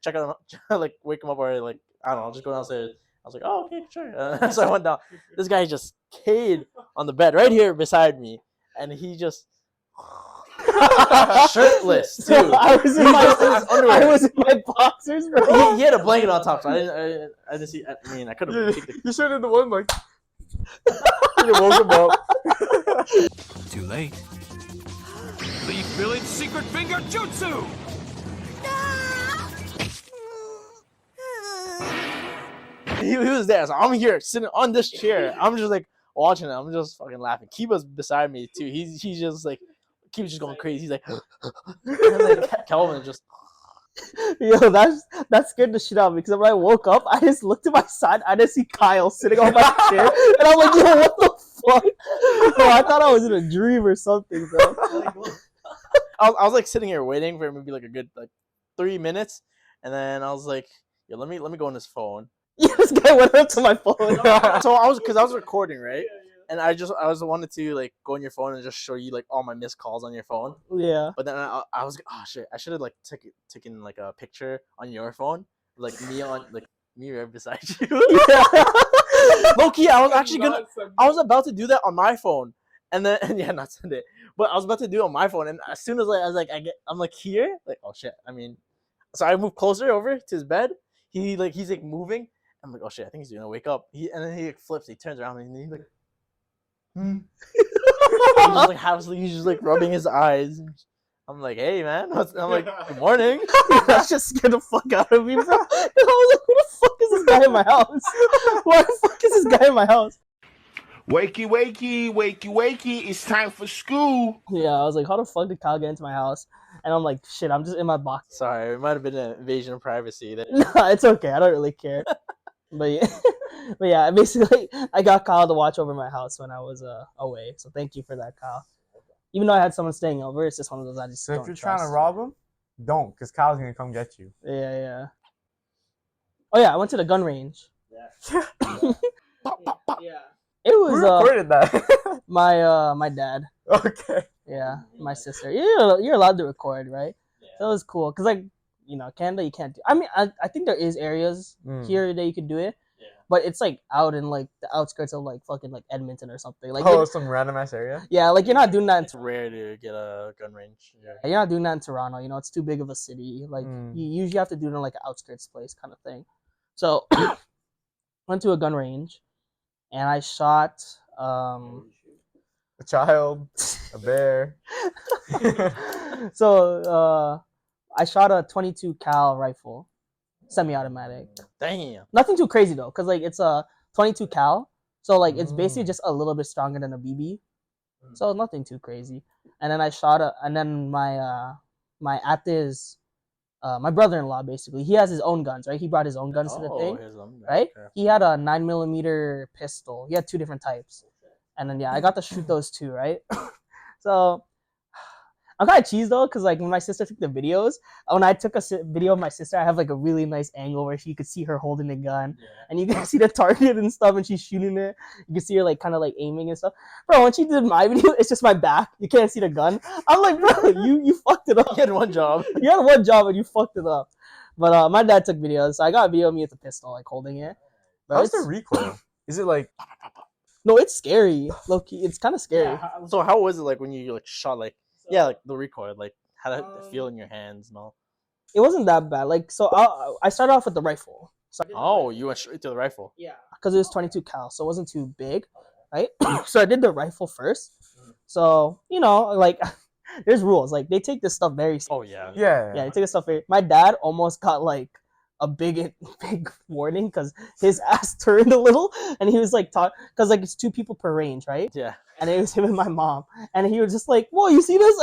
check on him, like wake him up, or like I don't know, just go downstairs. I was like, oh, okay, sure. So I went down. This guy just caved on the bed right here beside me, and he just shirtless too. I was in my underwear. I was in my boxers, bro. He had a blanket on top, so I didn't see. I mean, I could have. You should have the one like. You woke him up. Too late. Leaf Village Secret Finger Jutsu! He was there, so I'm here sitting on this chair. I'm just like watching it. I'm just fucking laughing. Kiba's beside me too. He's just like Kiba's just going crazy. He's like, and then Kelvin just. Yo, that scared the shit out of me, because when I woke up, I just looked to my side, I just see Kyle sitting on my chair, and I'm like, yo, what the fuck? Bro, I thought I was in a dream or something, bro. I was like sitting here waiting for maybe like a good like 3 minutes, and then I was like, yo, let me go on his phone. Yeah, this guy went up to my phone. So I was recording, right? And I wanted to like go on your phone and just show you like all my missed calls on your phone. Yeah. But then I was like, oh shit, I should have like taken like a picture on your phone, like me right beside you. Yeah. Low key, I was about to do that on my phone, and then yeah, not Sunday, but I was about to do it on my phone, and as soon as I'm like here, like oh shit, I mean, so I moved closer over to his bed. He's like moving. I'm like, oh shit, I think he's gonna wake up. And then he like flips, he turns around, and he's like. He's just like half asleep. He's just like rubbing his eyes. I'm like, hey man. I'm like, good morning. That just scared the fuck out of me, bro. I was like, who the fuck is this guy in my house? Why the fuck is this guy in my house? Wakey, wakey, wakey, wakey, it's time for school. Yeah, I was like, how the fuck did Kyle get into my house? And I'm like, shit, I'm just in my box. Sorry, it might have been an invasion of privacy. No, it's okay. I don't really care. But yeah, basically, I got Kyle to watch over my house when I was away. So thank you for that, Kyle. Even though I had someone staying over, it's just one of those I just So don't if you're trust. trying to rob him, don't, because Kyle's gonna come get you. Yeah. Oh yeah, I went to the gun range. Yeah. Yeah. It Who was recorded that? my dad. Okay. Yeah, my sister. You're allowed to record, right? Yeah. That was cool, cause like Canada, you can't do. I mean, I think there is areas here that you can do it. Yeah. But it's like out in like the outskirts of like fucking like Edmonton or something. Like some random ass area. Yeah, like you're not doing that. It's rare to get a gun range. Yeah, you're not doing that in Toronto. It's too big of a city. Like you usually have to do it in like an outskirts place kind of thing. So went to a gun range, and I shot a child, a bear. So I shot a 22 cal rifle, semi-automatic. Damn. Nothing too crazy though, cause like it's a 22 cal, so like it's basically just a little bit stronger than a BB, so nothing too crazy. And then I shot and then my my brother-in-law basically, he has his own guns, right? He brought his own guns to the thing, right? Okay. He had a 9mm pistol. He had two different types. And then I got to shoot those too, right? So I'm kind of cheesed though, because like when my sister took the videos, when I took a video of my sister, I have like a really nice angle where you could see her holding the gun, and you can see the target and stuff, and she's shooting it. You can see her like kind of like aiming and stuff. Bro, when she did my video, it's just my back. You can't see the gun. I'm like, bro, you fucked it up. You had one job. You had one job and you fucked it up. But my dad took videos, so I got a video of me with the pistol, like holding it. But How's the recoil? Is it like no, it's scary, low key. It's kind of scary. So how was it like when you like shot like like the recoil, like how did it feel in your hands and all? It wasn't that bad. Like so, I started off with the rifle. So Oh, you went straight to the rifle. yeah, because it was 22 cal, so it wasn't too big, right? So I did the rifle first. So like there's rules. Like they take this stuff very seriously. Oh yeah. yeah? Yeah, they take this stuff very. My dad almost got like a big warning because his ass turned a little, and he was like because like it's 2 people per range, right? Yeah. And it was him and my mom, and he was just like, "Whoa, you see this?"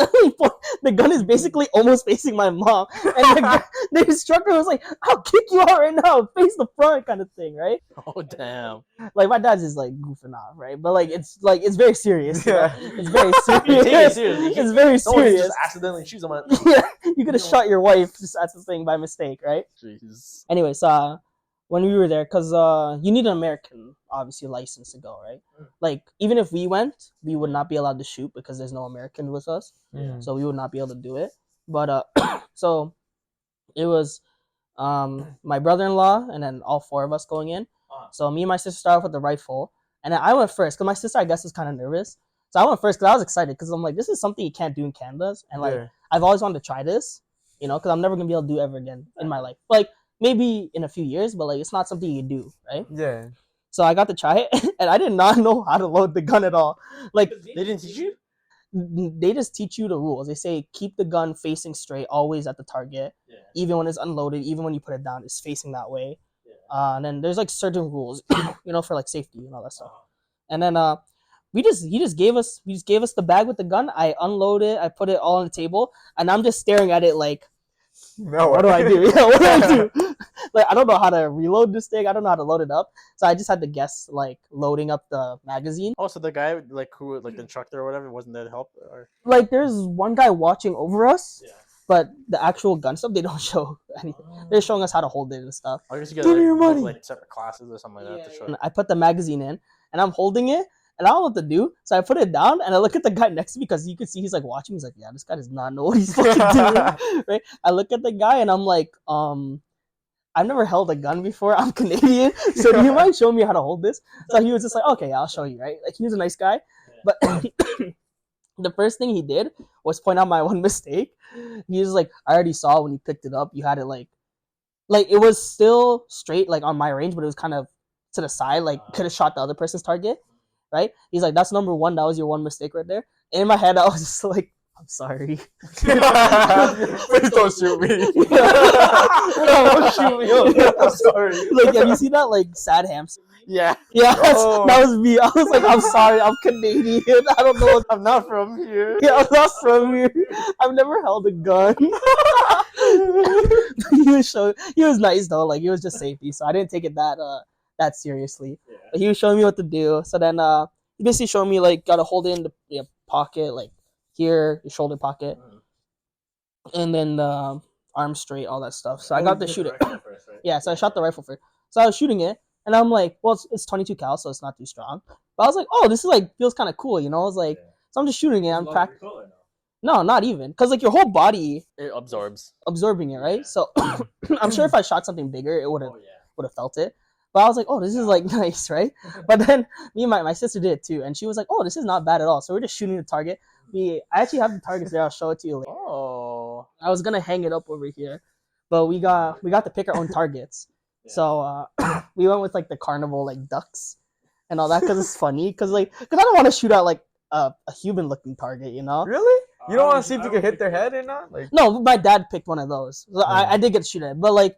The gun is basically almost facing my mom, and the instructor was like, "I'll kick you out right now, face the front," kind of thing, right? Oh damn. Like my dad's just like goofing off, right? But like it's very serious. Yeah. It's very You take it serious. seriously. It's very No one can serious. just accidentally shoot someone. Yeah, you could have shot your wife just at the thing by mistake, right? Jeez. Anyways, when we were there, because you need an American, obviously, license to go, right? Like, even if we went, we would not be allowed to shoot because there's no American with us. So we would not be able to do it. But, so it was my brother-in-law and then all 4 of us going in. So me and my sister started off with the rifle. And then I went first because my sister, I guess, was kind of nervous. So I went first because I was excited because I'm like, this is something you can't do in Canada. And, like, I've always wanted to try this, because I'm never going to be able to do it ever again in my life. Like, maybe in a few years, but like it's not something you do, right? Yeah. So I got to try it, and I did not know how to load the gun at all. Like They didn't teach you? they just teach you the rules. They say keep the gun facing straight, always at the target, even when it's unloaded, even when you put it down, it's facing that way. And then there's like certain rules, for like safety and all that stuff. And then he just gave us the bag with the gun. I unloaded it, I put it all on the table, and I'm just staring at it like, No. what do I do? Yeah, what do I do? Like I don't know how to reload this thing. I don't know how to load it up. So I just had to guess like loading up the magazine. Oh, so the guy like who like the instructor or whatever wasn't there to help or Like there's one guy watching over us, but the actual gun stuff they don't show anything. They're showing us how to hold it and stuff. I guess you Give me your book, money. like separate classes or something like that to show. And I put the magazine in, and I'm holding it, and I don't know what to do. So I put it down, and I look at the guy next to me because you can see he's like watching. He's like, "Yeah, this guy does not know what he's fucking doing." Right? I look at the guy, and I'm like, I've never held a gun before. I'm Canadian, so do you mind showing me how to hold this? So he was just like, "Okay, I'll show you." Right? Like he was a nice guy, but the first thing he did was point out my one mistake. He was like, "I already saw when you picked it up. You had it like it was still straight like on my range, but it was kind of to the side, like could have shot the other person's target." Right? He's like, "That's number 1. That was your one mistake right there." And in my head, I was just like, "I'm sorry." Please don't shoot me. Don't shoot me. I'm sorry. Like, have you seen that like sad hamster? Yeah. Yeah, Oh. that was me. I was like, "I'm sorry, I'm Canadian. I don't know what." I'm not from here. Yeah, I'm not from here. I've never held a gun. He was nice though. Like, it was just safety, so I didn't take it that seriously. But he was showing me what to do. So then he basically showed me like gotta hold it in the pocket, like here, your shoulder pocket, and then the arm straight, all that stuff. So I got to shoot it. Yeah, so I shot the rifle first. So I was shooting it, and I'm like, well, it's 22 cal, so it's not too strong. But I was like, oh, this is like feels kind of cool, I was like, so I'm just shooting it. I'm practicing. No, not even, because like your whole body It absorbing it, right? So I'm sure if I shot something bigger, it would have felt it. But I was like, oh, this is like nice, right? But then me and my sister did it too, and she was like, oh, this is not bad at all. So we're just shooting the target. I actually have the targets there. I'll show it to you later. Oh. I was gonna hang it up over here, but we got to pick our own targets. So we went with like the carnival like ducks and all that because it's funny. Because I don't want to shoot out like a human looking target, Really? You don't want to see if you can hit their head or not? Like No, my dad picked one of those. So I did get to shoot it, but like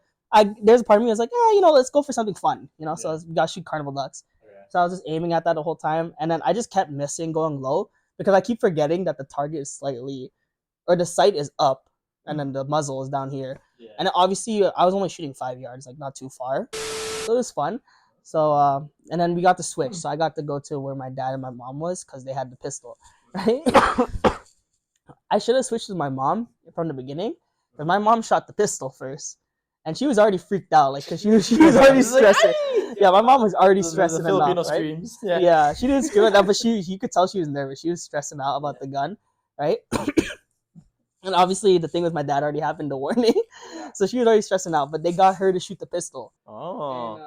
there's a part of me that's like, let's go for something fun, So we got to shoot carnival ducks. So I was just aiming at that the whole time, and then I just kept missing, going low, because I keep forgetting that the target is the sight is up, and then the muzzle is down here. And obviously I was only shooting 5 yards, like not too far. So it was fun. So and then we got to switch. So I got to go to where my dad and my mom was because they had the pistol, right? I should have switched with my mom from the beginning, but my mom shot the pistol first, and she was already freaked out, like because she was already She's like, stressing. Yeah, my mom was already stressing the Filipino enough, right? screams. Yeah, she didn't scream like that, but you could tell she was nervous. She was stressing out about the gun, right? And obviously, the thing with my dad already happened, the warning, so she was already stressing out. But they got her to shoot the pistol. Oh. And,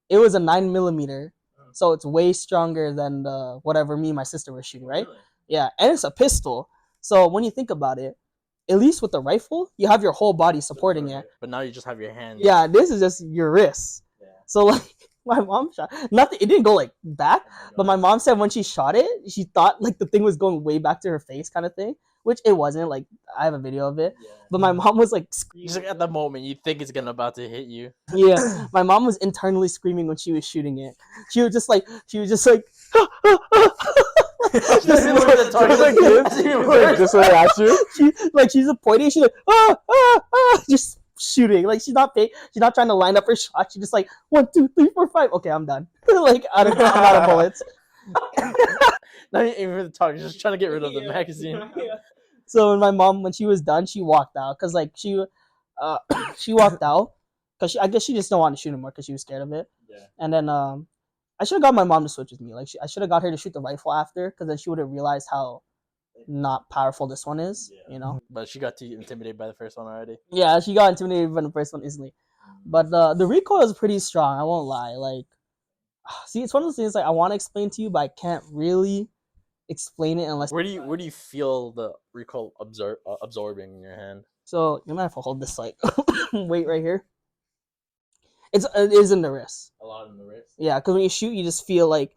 it was a 9mm, so it's way stronger than the whatever me and my sister were shooting, right? Yeah, and it's a pistol. So when you think about it, at least with the rifle, you have your whole body supporting it. But now you just have your hands. Yeah, this is just your wrists. So like my mom shot nothing. It didn't go like back, but my mom said when she shot it, she thought like the thing was going way back to her face, kind of thing. Which it wasn't. Like I have a video of it, but my mom was like Just like at the moment, you think it's gonna about to hit you. yeah, my mom was internally screaming when she was shooting it. She was just like Just like at you. She's pointing. She's like just shooting. Like she's not trying to line up her shot. She's just like 1, 2, 3, 4, 5. Okay, I'm done. Like I'm out of bullets. Not even for the target, just trying to get rid of the magazine. So when my mom, when she was done, she walked out because like she walked out because I guess she just don't want to shoot anymore because she was scared of it. Yeah. And then I should have got my mom to switch with me. Like I should have got her to shoot the rifle after because then she would have realized how not powerful this one is. You know. But she got too intimidated by the first one already. Yeah, she got intimidated by the first one instantly. But the recoil is pretty strong. I won't lie. Like, see, it's one of those things like I want to explain to you, but I can't really explain it unless. Where do you feel the recoil absorbing in your hand? So you might have to hold this like weight right here. It is in the wrist. A lot in the wrist. Yeah, because when you shoot, you just feel like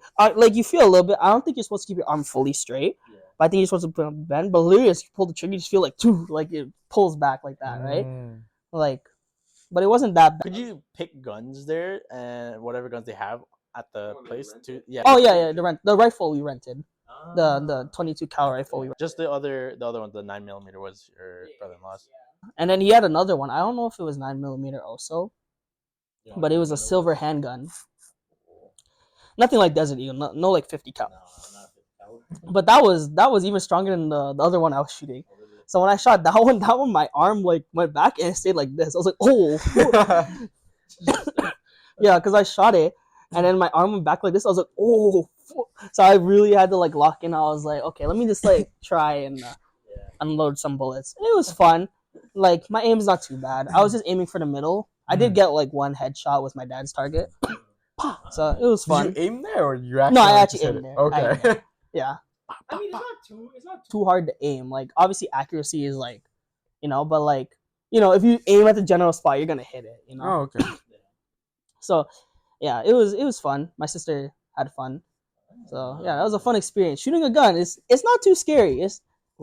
you feel a little bit. I don't think you're supposed to keep your arm fully straight. Yeah. But I think you're supposed to put a bend. But literally, as you pull the trigger, you just feel like like it pulls back like that, right? Like, but it wasn't that bad. Could you pick guns there and whatever guns they have at the place too? Yeah. Oh yeah. The rifle we rented. The 22 cal rifle we rented. Just the other one, the 9mm was your brother-in-law's. And then he had another one. I don't know if it was 9mm also, but it was a silver handgun. Nothing like Desert Eagle. No like 50 cal. But that was even stronger than the other one I was shooting. So when I shot that one, my arm like went back and it stayed like this. I was like, oh. Yeah, because I shot it and then my arm went back like this. I was like, oh. So I really had to like lock in. I was like, okay, let me just like try and unload some bullets. And it was fun. Like my aim's not too bad. I was just aiming for the middle. I did get like one headshot with my dad's target. So it was fun. Did you aim there or you actually? No, I actually aimed there. Okay. Yeah. I mean, it's not too hard to aim. Like obviously accuracy is like, but like, if you aim at the general spot, you're gonna hit it. Oh, okay. So, yeah, it was fun. My sister had fun. So yeah, that was a fun experience. Shooting a gun it's not too scary. It's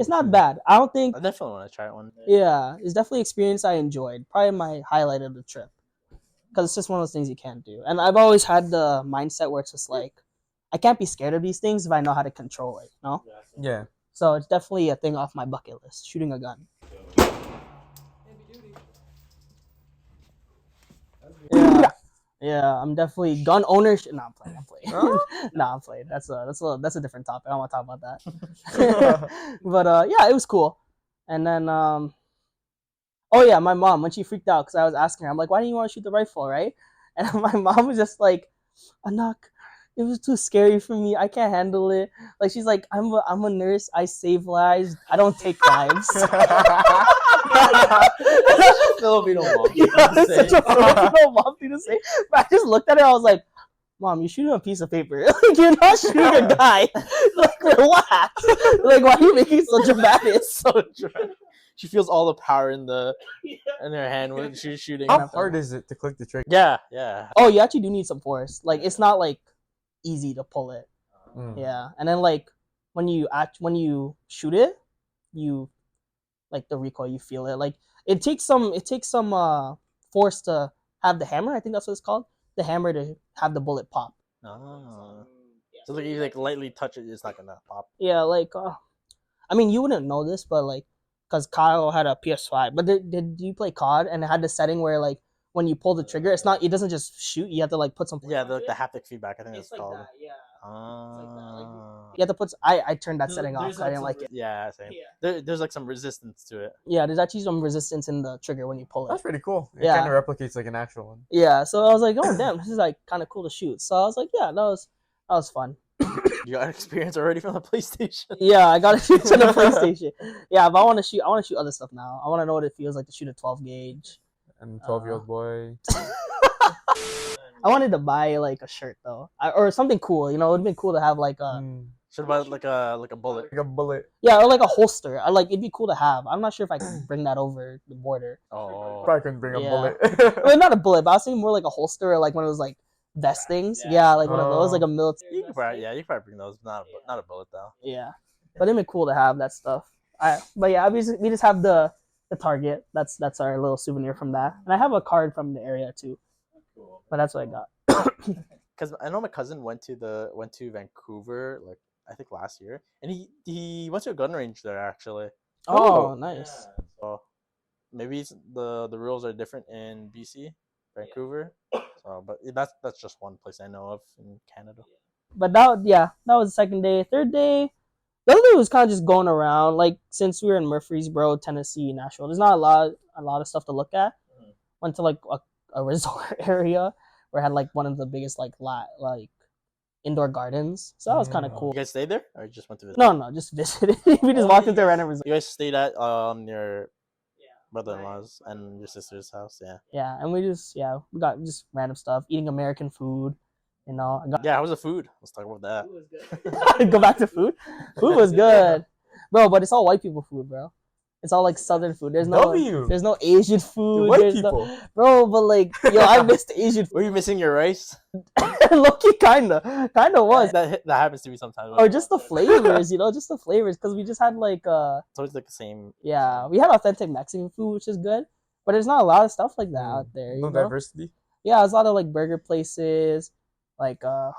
not bad. I don't think. I definitely want to try it one day. Yeah, it's definitely an experience I enjoyed. Probably my highlight of the trip. Because it's just one of those things you can't do. And I've always had the mindset where it's just like, I can't be scared of these things if I know how to control it, Yeah. So it's definitely a thing off my bucket list, shooting a gun. Yeah, I'm definitely gun ownership. No, I'm playing. Huh? No, I'm playing. That's a different topic. I don't want to talk about that. But yeah, it was cool. And then oh yeah, my mom when she freaked out because I was asking her, I'm like, why do you want to shoot the rifle, right? And my mom was just like, Anak, it was too scary for me. I can't handle it. Like she's like, I'm a nurse. I save lives. I don't take lives. Filipino mom. It's such a Filipino mom thing to say. But I just looked at her. I was like, Mom, you're shooting a piece of paper. Like you're not shooting a guy. Like relax. Like why are you making it so dramatic? So dramatic. She feels all the power in her hand when she's shooting. How hard is it to click the trigger? Yeah. Oh, you actually do need some force. Like it's not like easy to pull it. Yeah, and then like when you shoot it, you like the recoil, you feel it. Like it takes some force to have the hammer. I think that's what it's called. The hammer to have the bullet pop. Oh. So like you like lightly touch it, it's not gonna pop. Yeah, like I mean you wouldn't know this, but like because Kyle had a PS5, but did you play COD and it had the setting where like when you pull the trigger, it doesn't just shoot. You have to like put something. Yeah, the haptic feedback. I think It's that's like called. that, yeah. Ah. You have to put. I turned that setting off. I didn't like it. Yeah, same. Yeah. There's like some resistance to it. Yeah, there's actually some resistance in the trigger when you pull it. That's pretty cool. It Yeah. kind of replicates like an actual one. Yeah, so I was like, oh damn, this is like kind of cool to shoot. So I was like, yeah, that was fun. You got experience already from the PlayStation. Yeah, I got to shoot to the PlayStation. Yeah, but I want to shoot other stuff now. I want to know what it feels like to shoot a 12 gauge. And 12-year-old boy. I wanted to buy like a shirt though, or something cool. You know, it'd been cool to have like a Should buy like a bullet. Like a bullet. yeah, or like a holster. It'd be cool to have. I'm not sure if I can bring that over the border. Oh. Probably couldn't bring a Yeah. bullet. Well, not a bullet, but I was thinking more like a holster or like one of those like vest things. Yeah, like one of those, like a military. You can probably bring those. Not a bullet though. Yeah, but it'd be cool to have that stuff. But yeah, we just have the Target. That's our little souvenir from that, and I have a card from the area too. But that's what I got. Because I know my cousin went to Vancouver like I think last year, and he went to a gun range there actually. Oh, nice. So maybe the rules are different in BC, Vancouver. So, but that's just one place I know of in Canada. But that was the second day. Third day, the other day was kind of just going around. Like since we were in Murfreesboro, Tennessee, Nashville, there's not a lot of stuff to look at. Went to like a resort area where it had like one of the biggest like indoor gardens. So that was kind of cool. You guys stayed there, or you just went to visit? No, just visited. We just walked into a random resort. You guys stayed at your brother-in-law's and your sister's house, yeah. Yeah, and we got just random stuff, eating American food. You know, Yeah, how was the food? Let's talk about that. Go back to food. Food was good, bro. But it's all white people food, bro. It's all like Southern food. There's no Asian food. White There's people. Bro. But like, yo, I missed Asian food. Were you missing your rice? Loki kinda was. That happens to me sometimes. Or just the flavors, just the flavors. Because we just had like It's always like the same. yeah, we had authentic Mexican food, which is good. But there's not a lot of stuff like that out there. No you know? diversity. Yeah, there's a lot of like burger places, like oh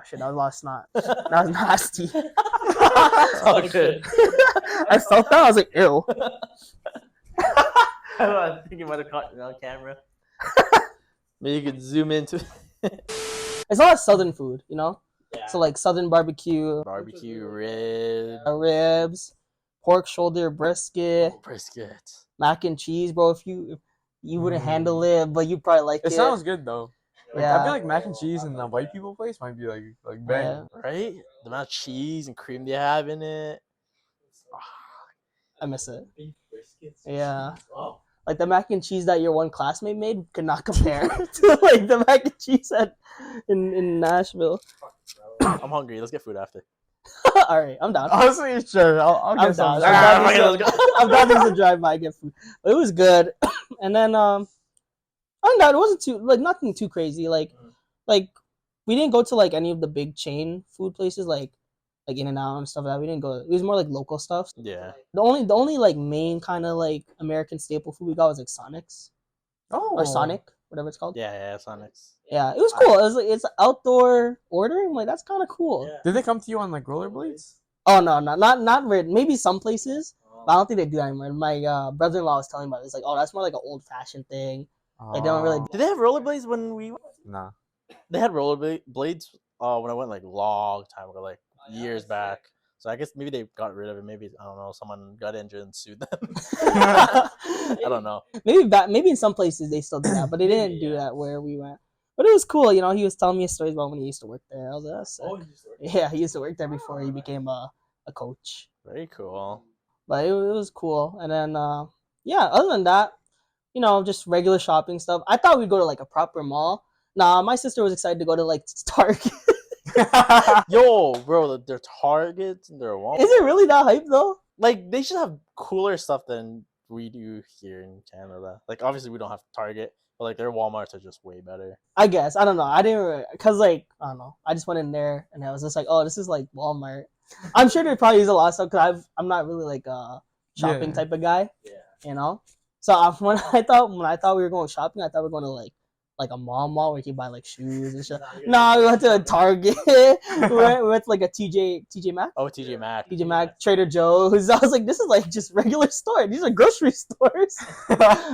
shit, that was a lot of snot. That was nasty. Oh, good. I felt that. I was like, ew. I think you might have caught it on camera. Maybe you could zoom into It's a lot of Southern food, Yeah. So like Southern barbecue, barbecue ribs, pork shoulder, brisket, mac and cheese, bro. If you wouldn't handle it, but you probably like it. It sounds good though. Like, Yeah. I feel like mac and cheese in the white people place might be like bang. Yeah. right? The amount of cheese and cream they have in it. I miss it. Yeah. Like the mac and cheese that your one classmate made could not compare to like the mac and cheese in Nashville. I'm hungry. Let's get food after. All right, I'm down. Honestly, sure. I'll I'm get some. down. I'm down to drive by and get food. But it was good. And then other than that, it wasn't nothing too crazy. Like we didn't go to like any of the big chain food places like In-N-Out and stuff like that. We didn't go. It was more like local stuff. Yeah. The only like main kind of like American staple food we got was like Sonic's or Sonic, whatever it's called. Yeah, Sonics. Yeah, it was cool. It was like it's outdoor ordering. Like that's kind of cool. Yeah. Did they come to you on like rollerblades? Oh no, not weird. Maybe some places, but I don't think they do that anymore. My brother-in-law was telling me about it. It's like, oh, that's more like an old-fashioned thing. Like they don't really. Did they have rollerblades when we? Nah. They had rollerblades. When I went like long time ago, like years back. So I guess maybe they got rid of it. Maybe I don't know. Someone got injured and sued them. I don't know. Maybe in some places they still do that, but they didn't do that where we went. But it was cool. He was telling me stories about when he used to work there. I was like, that's sick. Yeah, he used to work there before he became a coach. Very cool. But it was cool. And then other than that, just regular shopping stuff. I thought we'd go to like a proper mall. Nah, my sister was excited to go to like Target. Yo, bro, their Targets and their Walmart. Is it really that hype though? Like they should have cooler stuff than we do here in Canada. Like obviously we don't have Target, but like their Walmarts are just way better. I guess. I don't know. I didn't because like I don't know. I just went in there and I was just like, oh, this is like Walmart. I'm sure they probably use a lot of stuff because I'm not really like a shopping type of guy. Yeah. So when I thought we were going shopping, I thought we were going to like like a mall where you can buy like shoes and shit. No, we went to a Target. we went to like a TJ Maxx. Oh, TJ Maxx. TJ Maxx, Trader Joe's. I was like, this is like just regular store. These are grocery stores.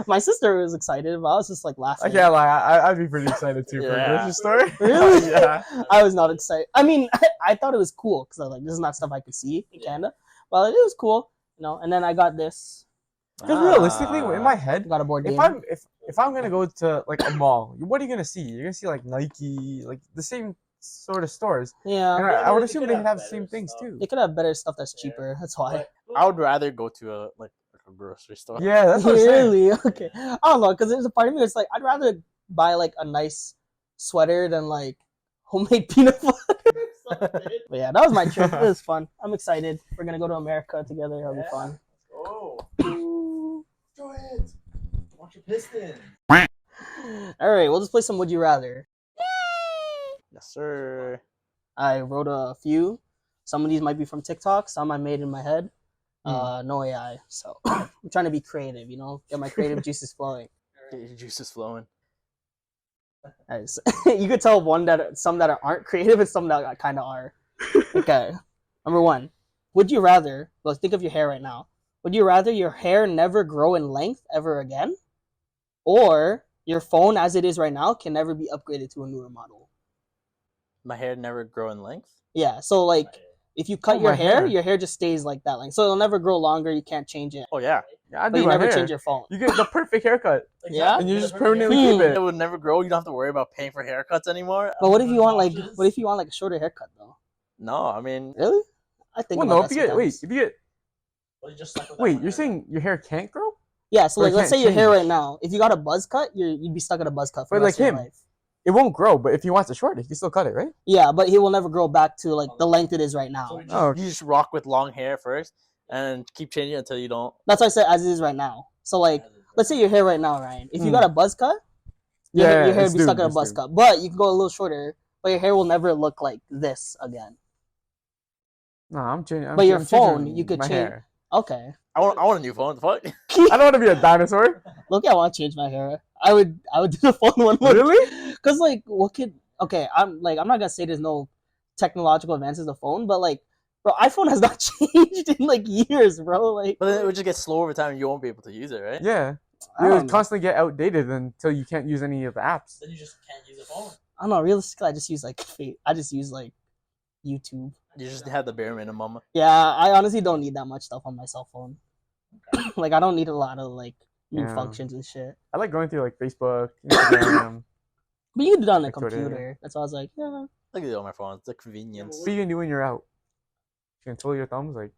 My sister was excited, but I was just like laughing. I can't lie. I'd be pretty excited too for a Yeah. grocery store. Really? Yeah. I was not excited. I mean, I thought it was cool because I was like, this is not stuff I could see in Canada. But like, it was cool, you know. And then I got this. Because realistically, in my head, Got a board game. if I'm gonna go to like a mall, what are you gonna see? You're gonna see like Nike, like the same sort of stores. Yeah. And I would assume they have the same things too. They could have better stuff that's cheaper. That's why. I would rather go to a grocery store. Yeah, that's what I'm saying. Really? Okay. I don't know, because there's a part of me that's like, I'd rather buy like a nice sweater than like homemade peanut butter. But yeah, that was my trip. It was fun. I'm excited. We're gonna go to America together. It'll be fun. Oh, go ahead. Watch your Pistons. All right, we'll just play some Would You Rather. Yes, sir. I wrote a few. Some of these might be from TikTok. Some I made in my head. No AI. So I'm trying to be creative, you know, get my creative juices flowing. Get your juices flowing. Nice. You could tell some that aren't creative and some that kind of are. Okay. Number 1. Would you rather? Well, think of your hair right now. Would you rather your hair never grow in length ever again, or your phone as it is right now can never be upgraded to a newer model? My hair never grow in length. Yeah. So like, if you cut your my hair, hair. your hair just stays like that length. So it'll never grow longer. You can't change it. Oh yeah. Yeah, I'd But do you my never hair. change your phone. You get the perfect haircut, Yeah. and you just permanently keep It it. would never grow. You don't have to worry about paying for haircuts anymore. But what if you want like a shorter haircut though? No, I mean, Really? I think. Well, about no. that If you get sometimes. if you get you're saying your hair can't grow? Yeah, so Or like, it let's say can't your hair change. right now, if you got a buzz cut, you'd be stuck at a buzz cut for But the rest like of your him. life. It won't grow, but if he wants to short it, he can still cut it, right? Yeah, but he will never grow back to like the length it is right now. Oh, you just rock with long hair first and keep changing it until you don't. That's why I said as it is right now. So like, let's say your hair right now, Ryan. If you Mm. got a buzz cut, yeah, your hair it's would be stuck due, at a it's buzz due. cut. But you can go a little shorter, but your hair will never look like this again. No, I'm changing. But your I'm phone, changing you could my change- hair. Okay. I want a new phone. What the fuck? I don't want to be a dinosaur. Look, I want to change my hair. I would do the phone one. Really? Cause like, what could? Okay, I'm not gonna say there's no technological advances in the phone, but like, bro, iPhone has not changed in like years, bro. Like, But then it would just get slow over time and you won't be able to use it, right? Yeah. I You don't would know. constantly get outdated until you can't use any of the apps. Then you just can't use the phone. I don't know. Realistically, I just use like YouTube. You just have the bare minimum. Yeah, I honestly don't need that much stuff on my cell phone. Like, I don't need a lot of like new Yeah. functions and shit. I like going through like Facebook, Instagram. But you can do that on a Like Twitter. computer. That's why I was like, yeah. I can do it on my phone. It's the convenience. What are you gonna do when you're out? You can twirl your thumbs, like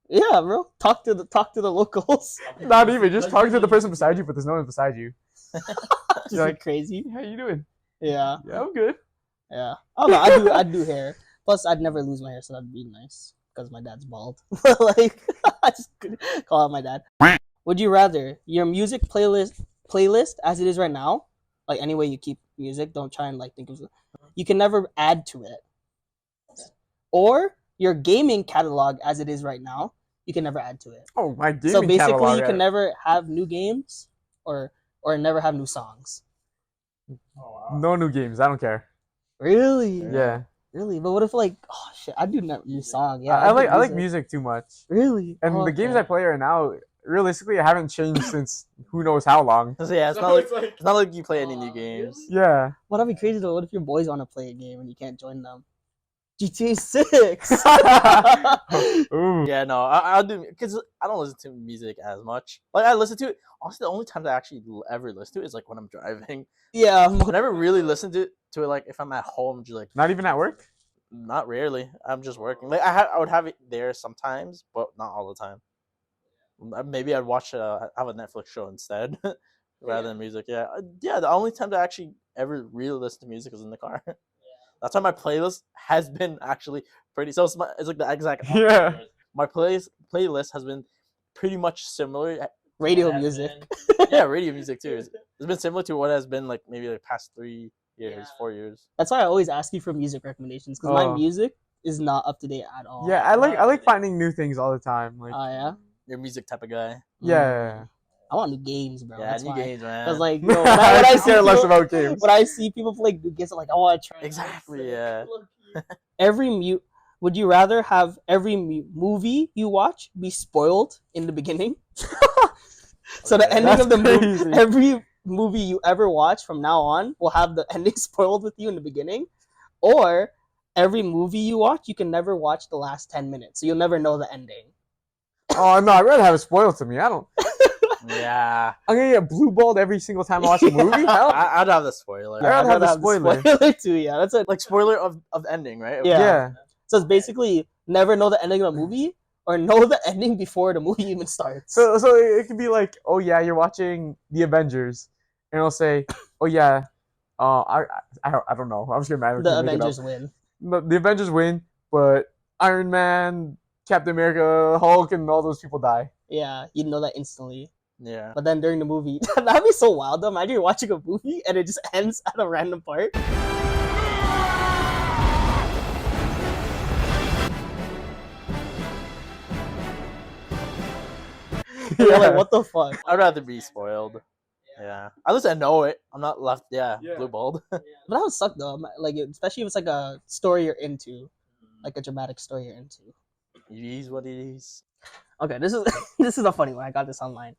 Yeah, bro. Talk to the locals. not even just talk to the person beside you, but there's no one beside you. Just You're like like, crazy. how you doing? Yeah, Yeah, I'm good. yeah. I don't know. I'd do hair. Plus, I'd never lose my hair, so that'd be nice because my dad's bald. Like, I just couldn't call out my dad. Would you rather your music playlist as it is right now, like any way you keep music, don't try and like think of, you can never add to it, or your gaming catalog as it is right now, you can never add to it. Oh, my gaming So basically, catalog, you can never have new games or never have new songs. no new games. I don't care. Really? Yeah, Really? But what if like, oh shit, I do new song. Yeah, I do like music too much. Really? And Oh, the games okay. I play right now, realistically, I haven't changed since who knows how long. So yeah, it's not like you play any new games. Yeah. Well, that'd be crazy though. What if your boys want to play a game and you can't join them? GTA 6. Ooh. Yeah, no, I'll do because I don't listen to music as much. Like I listen to it. Honestly, the only times I actually ever listen to it is like when I'm driving. Yeah. I never really listen to it like if I'm at home, just like Not even at work? not rarely. I'm just working. Like I would have it there sometimes, but not all the time. Maybe I'd watch have a Netflix show instead rather than music. Yeah, yeah. The only time I actually ever really listen to music is in the car. That's why my playlist has been actually pretty. So it's like the exact opposite. Yeah. My playlist has been pretty much similar. Radio music. Yeah, radio music too. It's been similar to what has been like maybe like past 3 years, 4 years. That's why I always ask you for music recommendations because my Oh. music is not up to date at all. Yeah, I like finding new things all the time. Like, Oh yeah. You're a music type of guy. yeah. I want new games, bro. Yeah, That's new why. games, man. Because like, when I see care less people, about games. when I see people play new games, I'm like, I want to try. Exactly, yeah. Would you rather have every movie you watch be spoiled in the beginning? So the Okay. ending That's of the movie, crazy. every movie you ever watch from now on will have the ending spoiled with you in the beginning, or every movie you watch you can never watch the last 10 minutes, so you'll never know the ending. Oh no, I'd rather have it spoiled to me. I don't. Yeah. I'm gonna get blue balled every single time I watch a movie. Hell, I'd have the spoiler. I'd rather have the spoiler. too. Yeah, that's it. Like spoiler of the ending, right? Yeah. Yeah. So it's basically never know the ending of a movie, or know the ending before the movie even starts. So it could be like, oh yeah, you're watching the Avengers, and it'll say, oh yeah, I don't know. I'm just gonna The Avengers win. The Avengers win, but Iron Man, Captain America, Hulk, and all those people die. Yeah, you'd know that instantly. Yeah. But then during the movie, that'd be so wild though. Imagine you're watching a movie and it just ends at a random part. And you're like, what the fuck? I'd rather be spoiled. Yeah. At least I know it. I'm not left. Yeah. Yeah. Blue balled. But that would suck though. Like, especially if it's like a story you're into, like a dramatic story you're into. It is what it is. Okay, this is this is a funny one. I got this online.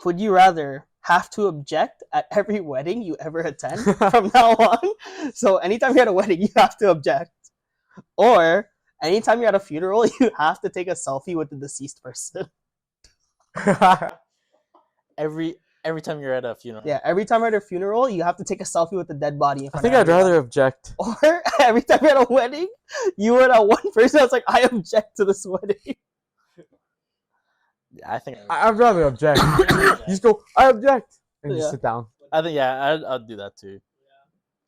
Would you rather have to object at every wedding you ever attend from now on? So anytime you're at a wedding, you have to object. Or anytime you're at a funeral, you have to take a selfie with the deceased person. Every time you're at a funeral. Yeah, every time you're at a funeral, you have to take a selfie with the dead body in I front think of I'd everyone. rather object. Or every time you're at a wedding, you were that one person that's like, I object to this wedding. Yeah, I think. I'd rather object. You just go, I object, and Yeah. just sit down. I think yeah, I'd do that too.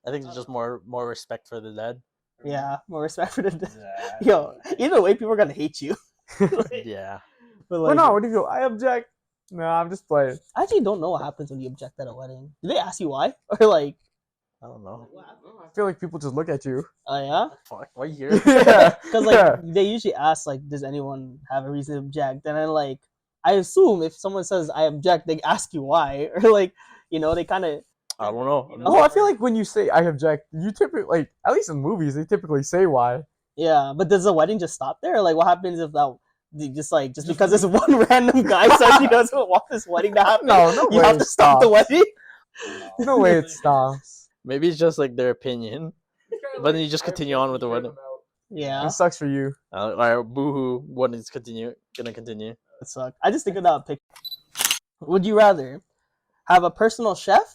I think it's just more respect for the dead. Yeah, more respect for the dead. Yo, either way, people are gonna hate you. Yeah. But Well, like, no, what do you go? I object. No, I'm just playing. I actually don't know what happens when you object at a wedding. Do they ask you why? Or like, I don't know. I feel like people just look at you. oh yeah? Fuck. Why you here? Yeah. Because like they usually ask like, does anyone have a reason to object? And then like, I assume if someone says I object, they ask you why, or like, you know, they kind of. I don't know. Oh, I feel like when you say I object, you typically like at least in movies they typically say why. Yeah, but does the wedding just stop there? Like, what happens if that just because this one random guy says he doesn't want this wedding to happen? No you way have it to stop the stops. wedding. No way it stops. Maybe it's just like their opinion, but then you just continue on with the wedding. Yeah, It sucks for you. All right, boohoo. Wedding's gonna continue. it sucks. I just think of that picture. Would you rather have a personal chef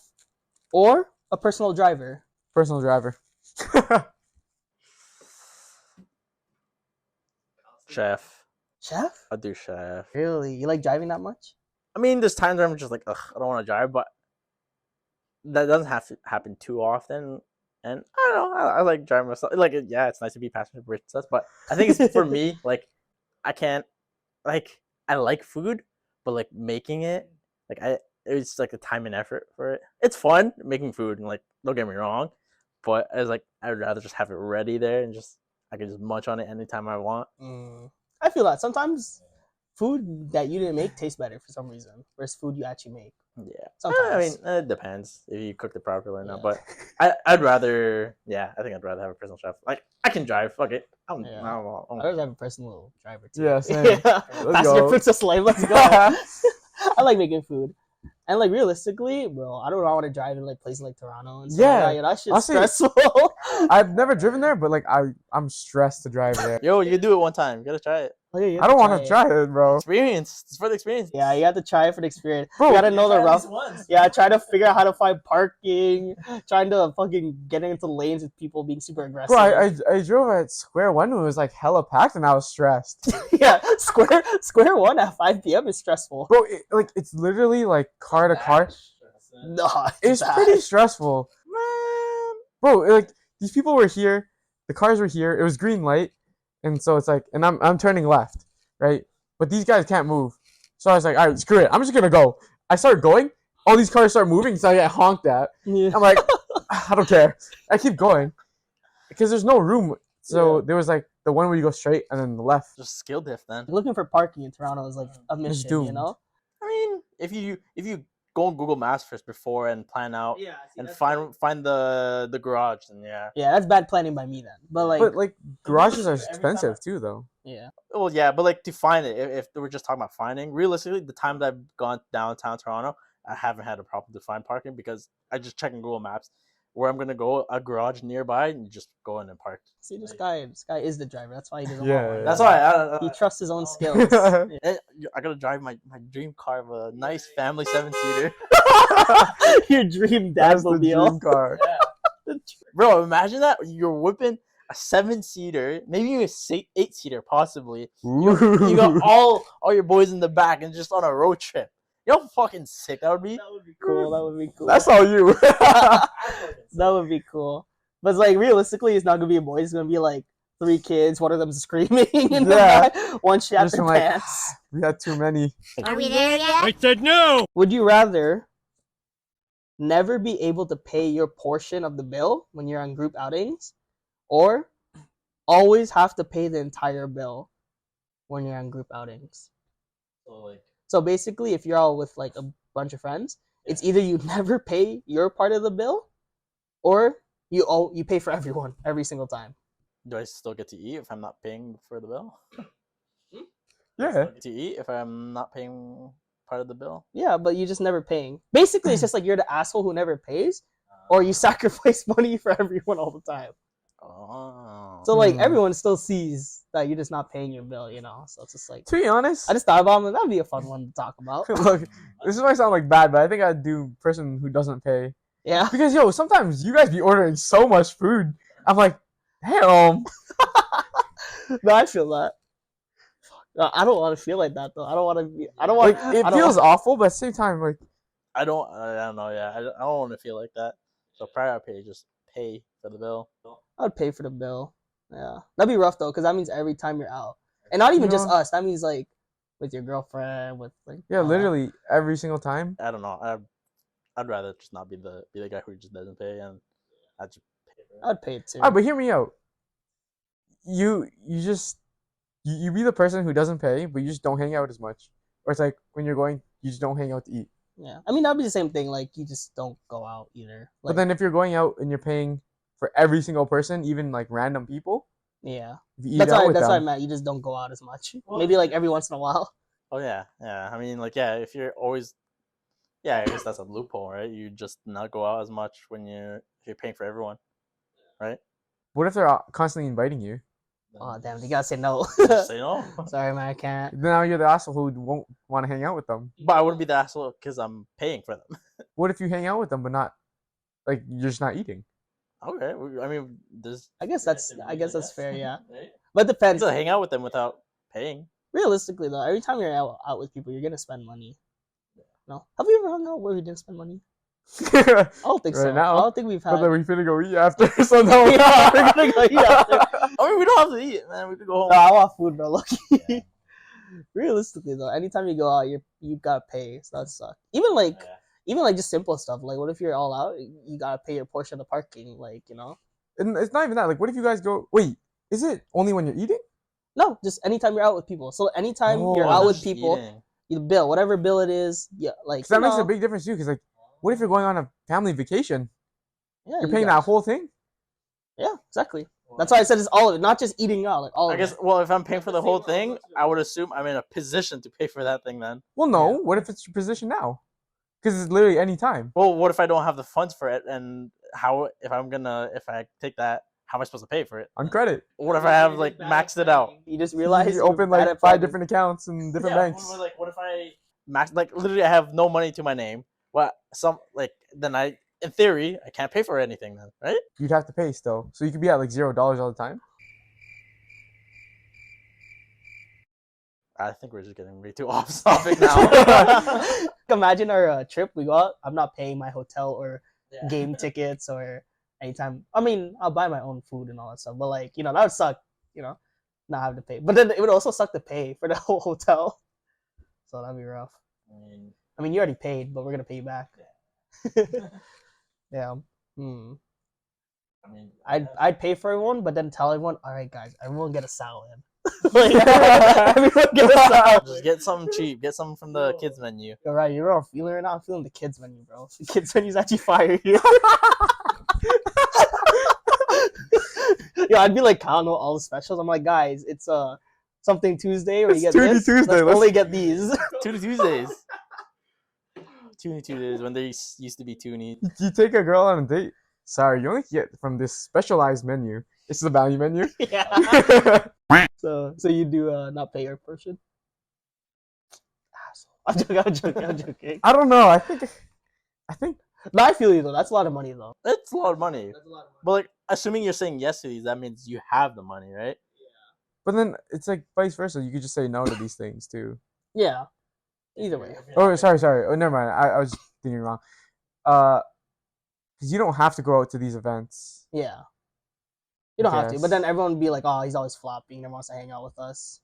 or a personal driver? Personal driver. Chef. Chef? I'd do chef. Really? You like driving that much? I mean, there's times where I'm just like, ugh, I don't want to drive, but that doesn't have to happen too often. And I don't know, I like driving myself. Like, yeah, it's nice to be passionate for stuff, but I think it's for me. Like, I can't. Like, I like food, but like making it, like it's like the time and effort for it. It's fun making food, and like, don't get me wrong, but I was like, I'd rather just have it ready there and just I can just munch on it anytime I want. I feel that sometimes food that you didn't make tastes better for some reason, versus food you actually make. Yeah, Sometimes. I mean, it depends if you cooked it properly or not. Yeah. But I'd rather, yeah, I think I'd rather have a personal chef. Like, I can drive. Fuck it. I'm, Yeah. I'm, I'd I'm, rather have a personal driver too. Yeah, same. Yeah. Passenger go. Princess Slave, let's go. I like making food. And like realistically, bro, I don't want to drive in like places like Toronto and stuff. Yeah. Like that. That shit's Honestly, stressful. I've never driven there, but like I'm stressed to drive there. Yo, you can do it one time. You gotta try it. Oh, yeah, you have I don't want try to it. try it, bro. Experience. It's for the experience. Yeah, you have to try it for the experience. Bro, You gotta know the Try at rough. least once. Yeah, try to figure out how to find parking. Trying to fucking get into lanes with people being super aggressive. Bro, I drove at Square One and it was like hella packed and I was stressed. Yeah, square one at 5 p.m. is stressful. Bro, it's literally like car to car. Nah, It's bad. pretty stressful. Man. Bro, like these people were here, the cars were here, it was green light, and so it's like, and I'm turning left, right? But these guys can't move. So I was like, all right, screw it, I'm just gonna go. I start going, all these cars start moving, so I get honked at. Yeah. I'm like, I don't care. I keep going. Because there's no room. So there was like the one where you go straight and then the left. Just skill diff then. Looking for parking in Toronto is like a mission, you doomed. know? I mean, if you go on Google Maps first before and plan out Yeah, and find the garage, then yeah. Yeah, that's bad planning by me then. But But like garages are every time expensive too, though. yeah. Well, yeah, but like to find it, if we're just talking about finding, realistically, the times I've gone downtown Toronto, I haven't had a problem to find parking because I just check in Google Maps where I'm gonna go, a garage nearby, and you just go in and park. See, this guy is the driver. That's why he doesn't Yeah, want one. yeah. That's why He trusts his own skills. I gotta drive my dream car of a nice family 7-seater. Your dream That's the dadmobile. dream car. Bro, imagine that you're whipping a 7-seater, maybe even a 8-seater, possibly. You got all your boys in the back and just on a road trip. You know how fucking sick that would be? That would be cool. That would be cool. That's all you. That would be cool. But it's like realistically, it's not gonna be a boy. It's gonna be like 3 kids. One of them screaming in the Yeah. back. One shat Just their like, pants. We had too many. Are we there yet? I said no! Would you rather never be able to pay your portion of the bill when you're on group outings, or always have to pay the entire bill when you're on group outings? So basically, if you're all with like a bunch of friends, it's either you never pay your part of the bill, or you pay for everyone every single time. Do I still get to eat if I'm not paying for the bill? Yeah. To eat if I'm not paying part of the bill? Yeah, but you're just never paying. Basically, it's just like you're the asshole who never pays, or you sacrifice money for everyone all the time. Oh. So like Hmm. everyone still sees that you're just not paying your bill, So it's just like To be honest, I just thought about it. That'd be a fun one to talk about. look, this might sound like bad, but I think I'd do person who doesn't pay. Yeah, Because sometimes you guys be ordering so much food. I'm like, damn. no, I feel that. I don't want to feel like that though. I don't want to be. I don't want. Like it I don't feels want- awful, but at the same time, like I don't know, yeah. I don't want to feel like that. So prior pay, just pay for the bill. I'd pay for the bill. Yeah, that'd be rough though, because that means every time you're out, and not even just know- us. That means like with your girlfriend, with like yeah, literally every single time. I don't know. I'd rather just not be the guy who just doesn't pay, and I just pay for it. I'd pay it too. Alright, but hear me out. You be the person who doesn't pay, but you just don't hang out as much. Or it's like when you're going, you just don't hang out to eat. Yeah, I mean that'd be the same thing. Like you just don't go out either. Like, But then if you're going out and you're paying for every single person, even like random people, yeah, if you eat that's out why with that's why I them, meant you just don't go out as much. Maybe like every once in a while. Oh yeah. I mean, like, yeah, if you're always, yeah, I guess that's a loophole, right? You just not go out as much when if you're paying for everyone, right? what if they're constantly inviting you? Oh damn, you gotta say no. Just say no. Sorry, man, I can't. Now you're the asshole who won't want to hang out with them. But I wouldn't be the asshole because I'm paying for them. What if you hang out with them, but not like you're just not eating? Okay, I mean, there's I guess that's fair. Yeah, but it depends. still hang out with them without paying. Realistically though, every time you're out with people, you're gonna spend money. No, have we ever hung out where we didn't spend money? I don't think so. Right now? I don't think we've had. But then we finna go eat after, so no. Yeah, we're gonna go eat after. I mean, we don't have to eat, man. We could go home. No, I want food, bro. Lucky. Realistically though, anytime you go out, you gotta pay. So that sucks. Even like just simple stuff. Like, what if you're all out? You gotta pay your portion of the parking. Like, And it's not even that. Like, what if you guys go? Wait, is it only when you're eating? No, just anytime you're out with people. So anytime you're Oh, out not with just people, eating. you bill whatever bill it is. Yeah, like 'Cause that makes a big difference too. Because like, what if you're going on a family vacation? Yeah, You're you paying got- that whole thing. Yeah, exactly. That's why I said it's all of it, not just eating out. Like all I of guess. it. Well, if I'm paying for the whole thing, I would assume I'm in a position to pay for that thing. Then. Well, no. Yeah. What if it's your position now? Because it's literally any time. Well, what if I don't have the funds for it? And if I take that, how am I supposed to pay for it? On credit. What if I have like maxed it out? You just realize You open you're bad like at 5 planning. different accounts and different banks. What if I max literally I have no money to my name? Well, then in theory I can't pay for anything then, right? You'd have to pay still, so you could be at like $0 all the time. I think we're just getting way too off topic now. Imagine our trip. We go out. I'm not paying my hotel or game tickets or anytime. I mean, I'll buy my own food and all that stuff. But like, that would suck. Not have to pay. But then it would also suck to pay for the whole hotel. So that'd be rough. I mean, you already paid, but we're gonna pay you back. Yeah. I mean, I'd pay for everyone, but then tell everyone, all right, guys, everyone get a salad. Like, everyone get us out. Just get something cheap. Get something from the kids menu. All right, you're all feeling right now. I'm feeling the kids menu, bro. The kids menu's actually fire here. Yo, I'd be like counting all the specials. I'm like, guys, it's something Tuesday where you get It's Toonie this. Tuesday, Let's only get these. Toonie Tuesdays. Toonie Tuesdays when they used to be Toonie. You take a girl on a date. Sorry, you only get from this specialized menu. It's the value menu. Yeah. So you do not pay your portion. Asshole. I'm joking. I don't know. I think No, I feel you though. That's a lot of money though. It's a lot of money. But like, assuming you're saying yes to these, that means you have the money, right? but then it's like vice versa. You could just say no to these things too. Yeah. Either way. Oh, sorry. Oh, never mind. I was thinking wrong. Because you don't have to go out to these events. Yeah. You don't have to, but Yes. then everyone would be like, "Oh, he's always flopping. Never wants to hang out with us."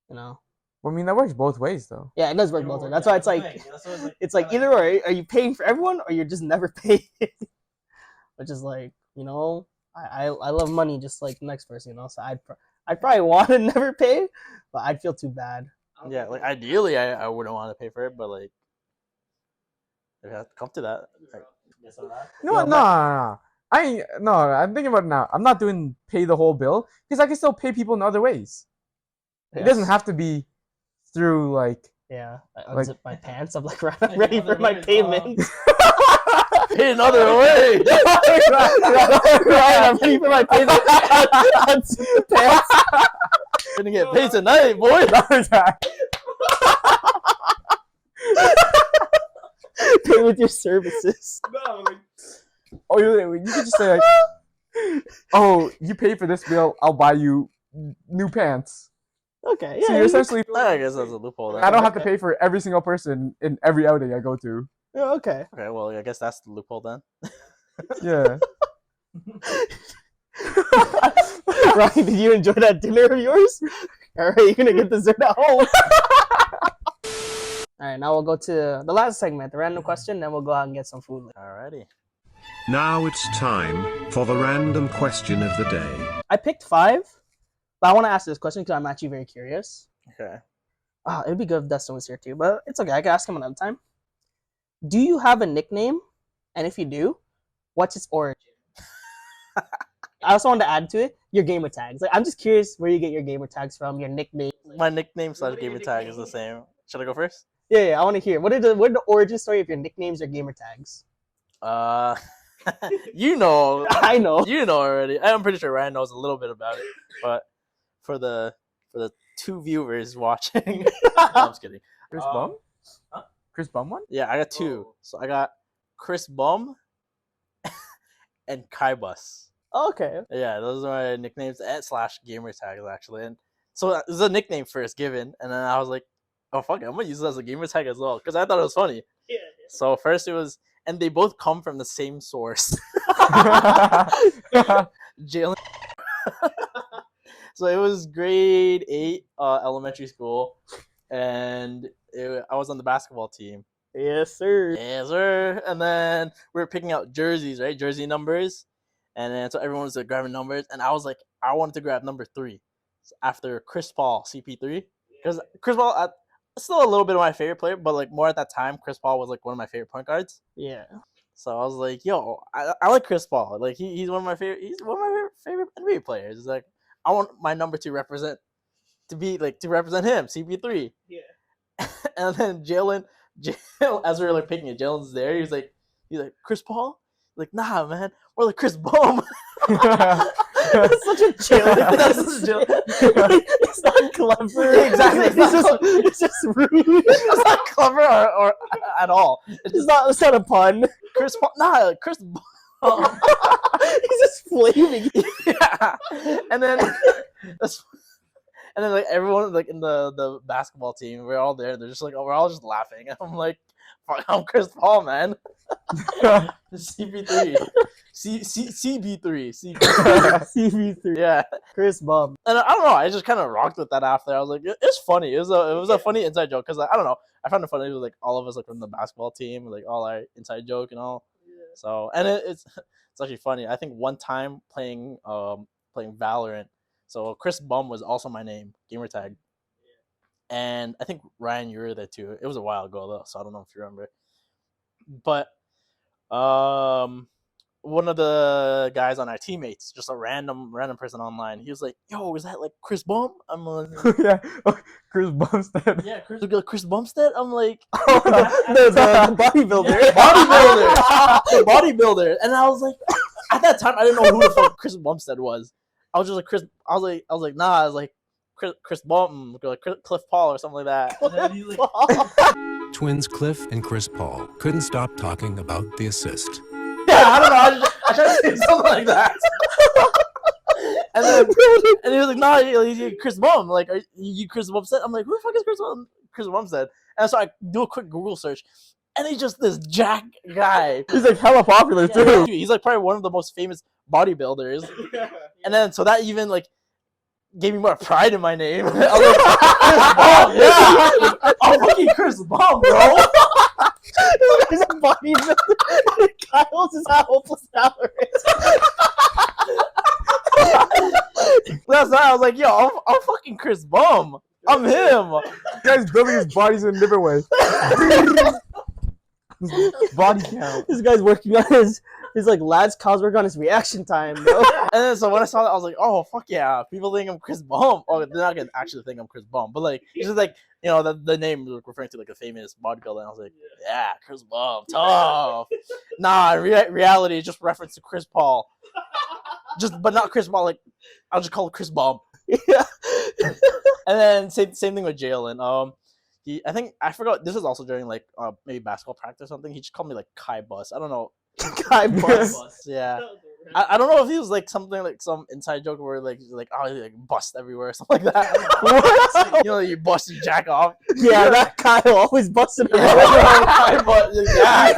You know. Well, I mean, that works both ways, though. Yeah, it does work both ways. That's why it's like, it's like either or. Are you paying for everyone, or you're just never paying? Which is like, you know, I love money just like the next person, you know. So I'd probably want to never pay, but I'd feel too bad. Yeah, like ideally, I wouldn't want to pay for it, but like, if you have to come to that, like, No. I'm thinking about it now. I'm not doing pay the whole bill because I can still pay people in other ways. It doesn't have to be through like. Yeah, I Like- unzip my pants. I'm like, I'm ready for my payment. pay another way. Right, I'm ready for my payment. Unzip the pants. Gonna get paid tonight, boy. Pay with your services. Oh, you could just say like, "Oh, you pay for this bill, I'll buy you new pants." Okay, So yeah. you're essentially. I guess that's a loophole. Then. I don't have to pay for every single person in every outing I go to. Yeah, okay. Okay, well, I guess that's the loophole then. Yeah. Ryan, did you enjoy that dinner of yours? All right, you're gonna get dessert at home. All right, now we'll go to the last segment, the random question. Then we'll go out and get some food. Alrighty. Now it's time for the random question of the day. I picked 5, but I want to ask this question because I'm actually very curious. Okay. It'd be good if Dustin was here too, but it's okay. I can ask him another time. Do you have a nickname? And if you do, what's its origin? I also wanted to add to it your gamer tags. Like, I'm just curious where you get your gamer tags from, your nickname. My nickname / gamer tag is the same. Should I go first? Yeah, I want to hear. What are the origin story of your nicknames or gamer tags? You know. I know. You know already. I'm pretty sure Ryan knows a little bit about it, but for the 2 viewers watching, no, I'm just kidding. Chris Bum? huh? Chris Bum one? Yeah, I got 2. Oh. So I got Chris Bum and Kai Bus. Okay. Yeah, those are my nicknames and / gamer tags actually. And so it was a nickname first given, and then I was like, oh fuck it, I'm gonna use it as a gamer tag as well because I thought it was funny. Yeah. So first it was, and they both come from the same source. Jalen. So it was grade 8, elementary school, and I was on the basketball team. Yes, sir. Yes, sir. And then we were picking out jerseys, right? Jersey numbers. And then so everyone was like grabbing numbers, and I was like, I wanted to grab number 3 after Chris Paul, CP3, because Chris Paul, still a little bit of my favorite player, but like more at that time, Chris Paul was like one of my favorite point guards. Yeah. So I was like, yo, I like Chris Paul. Like he's one of my favorite. He's one of my favorite NBA players. It's like I want my number to represent him, CP3. Yeah. And then Jalen, as we were like picking it, Jalen's there. He's like Chris Paul. Like, nah, man, we're like Chris Bum. That's such a chill. That's such a chill. It's not clever. Exactly. It's just rude. It's not clever or at all. It's not a pun. Chris Paul. Nah, Chris Bum. He's just flaming. Yeah. And then like everyone like in the basketball team, we're all there. They're just like, oh, we're all just laughing. I'm like, fuck, I'm Chris Paul, man. CP3. CB3. CV3. Yeah. Chris Bum. And I don't know, I just kind of rocked with that after. I was like, it's funny. It was a funny inside joke because like, I don't know. I found it funny with like all of us like from the basketball team, like all our inside joke and all. Yeah. So and it's actually funny. I think one time playing Valorant, So Chris Bum was also my name, gamer tag. And I think Ryan, you were there too. It was a while ago though, so I don't know if you remember. But one of the guys on our teammates, just a random person online, he was like, "Yo, is that like Chris Bum?" I'm like, Yeah, Chris Bumstead. "Yeah, Chris Bumstead." I'm like, The bodybuilder. the bodybuilder. And I was like, at that time, I didn't know who the fuck Chris Bumstead was. I was just like Chris. I was like, nah. I was like Chris Bum, like Cliff Paul or something like that. And then he's like, Twins Cliff and Chris Paul couldn't stop talking about the assist. yeah, I don't know. I tried to say something like that. and he was like, nah, you're Chris Bum. Like, are you Chris Bumstead? I'm like, who the fuck is Chris Bumstead? And so I do a quick Google search, and he's just this jack guy. He's like hella popular too. Dude, he's like probably one of the most famous bodybuilders. And then so that even like gave me more pride in my name. I was like, Chris Bum, yeah, I'm fucking Chris Bum, bro. He's a bodybuilder. Kyle's is how hopeless tolerance. That's why I was like, yo, I'm fucking Chris Bum. I'm him. This guy's building his bodies in a different way. Body count. This guy's working on his like lads. Kyle's working on his reaction time, bro. And then so when I saw that, I was like, oh fuck yeah, people think I'm Chris Bum. Oh, they're not gonna actually think I'm Chris Bum, but like it's just like, you know, the name was referring to like a famous bodybuilder. And I was like, yeah, Chris Bum, tough. Nah, reality is just reference to Chris Paul. But not Chris Paul. Like I'll just call it Chris Bum. Yeah. And then same thing with Jalen. I think I forgot. This was also during like maybe basketball practice or something. He just called me like Kai Bus. I don't know. Kai Bus. Yeah. I don't know if he was like something like some inside joke where like oh, he like bust everywhere or something like that. What? You know, you bust and jack off. Yeah, that Kyle always busted. Kai Bus. Yeah.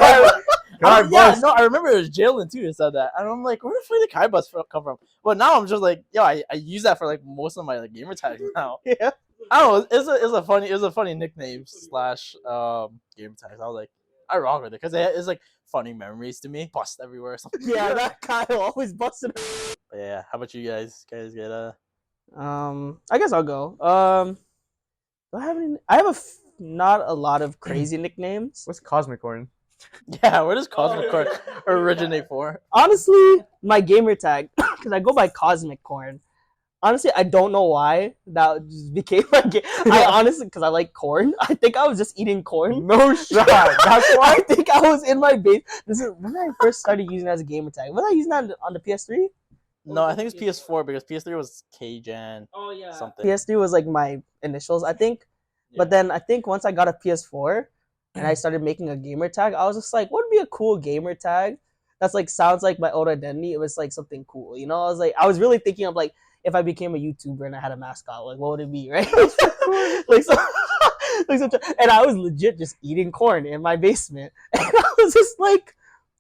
Kai Bus. No, I remember it was Jalen too who said that, and I'm like, where the fuck did Kai Bus come from? But now I'm just like, yo, I use that for like most of my like gamer tags now. Yeah. I don't know. It's a funny nickname slash gamer tags. I was like, I rock with it because it's like funny memories to me. Bust everywhere or something. Yeah, that Kyle always busted. But yeah, how about you guys? Guys get I guess I'll go. Do I have any? I have not a lot of crazy nicknames. What's Cosmic Horn? Yeah, where does Cosmic Corn originate for? Honestly, my gamer tag, because I go by Cosmic Corn. Honestly, I don't know why that just became my game. I honestly, because I like corn. I think I was just eating corn. No shot. That's why. I think I was in my base. This is when I first started using it as a gamer tag. Was I using that on the PS3? No, I think it's PS4 because PS3 was K-Gen. Oh yeah. Something. PS3 was like my initials, I think. But then I think once I got a PS4 and I started making a gamer tag, I was just like, what would be a cool gamer tag that's like sounds like my old identity? It was like something cool, you know? I was really thinking of like if I became a YouTuber and I had a mascot, like what would it be, right? And I was legit just eating corn in my basement, and I was just like,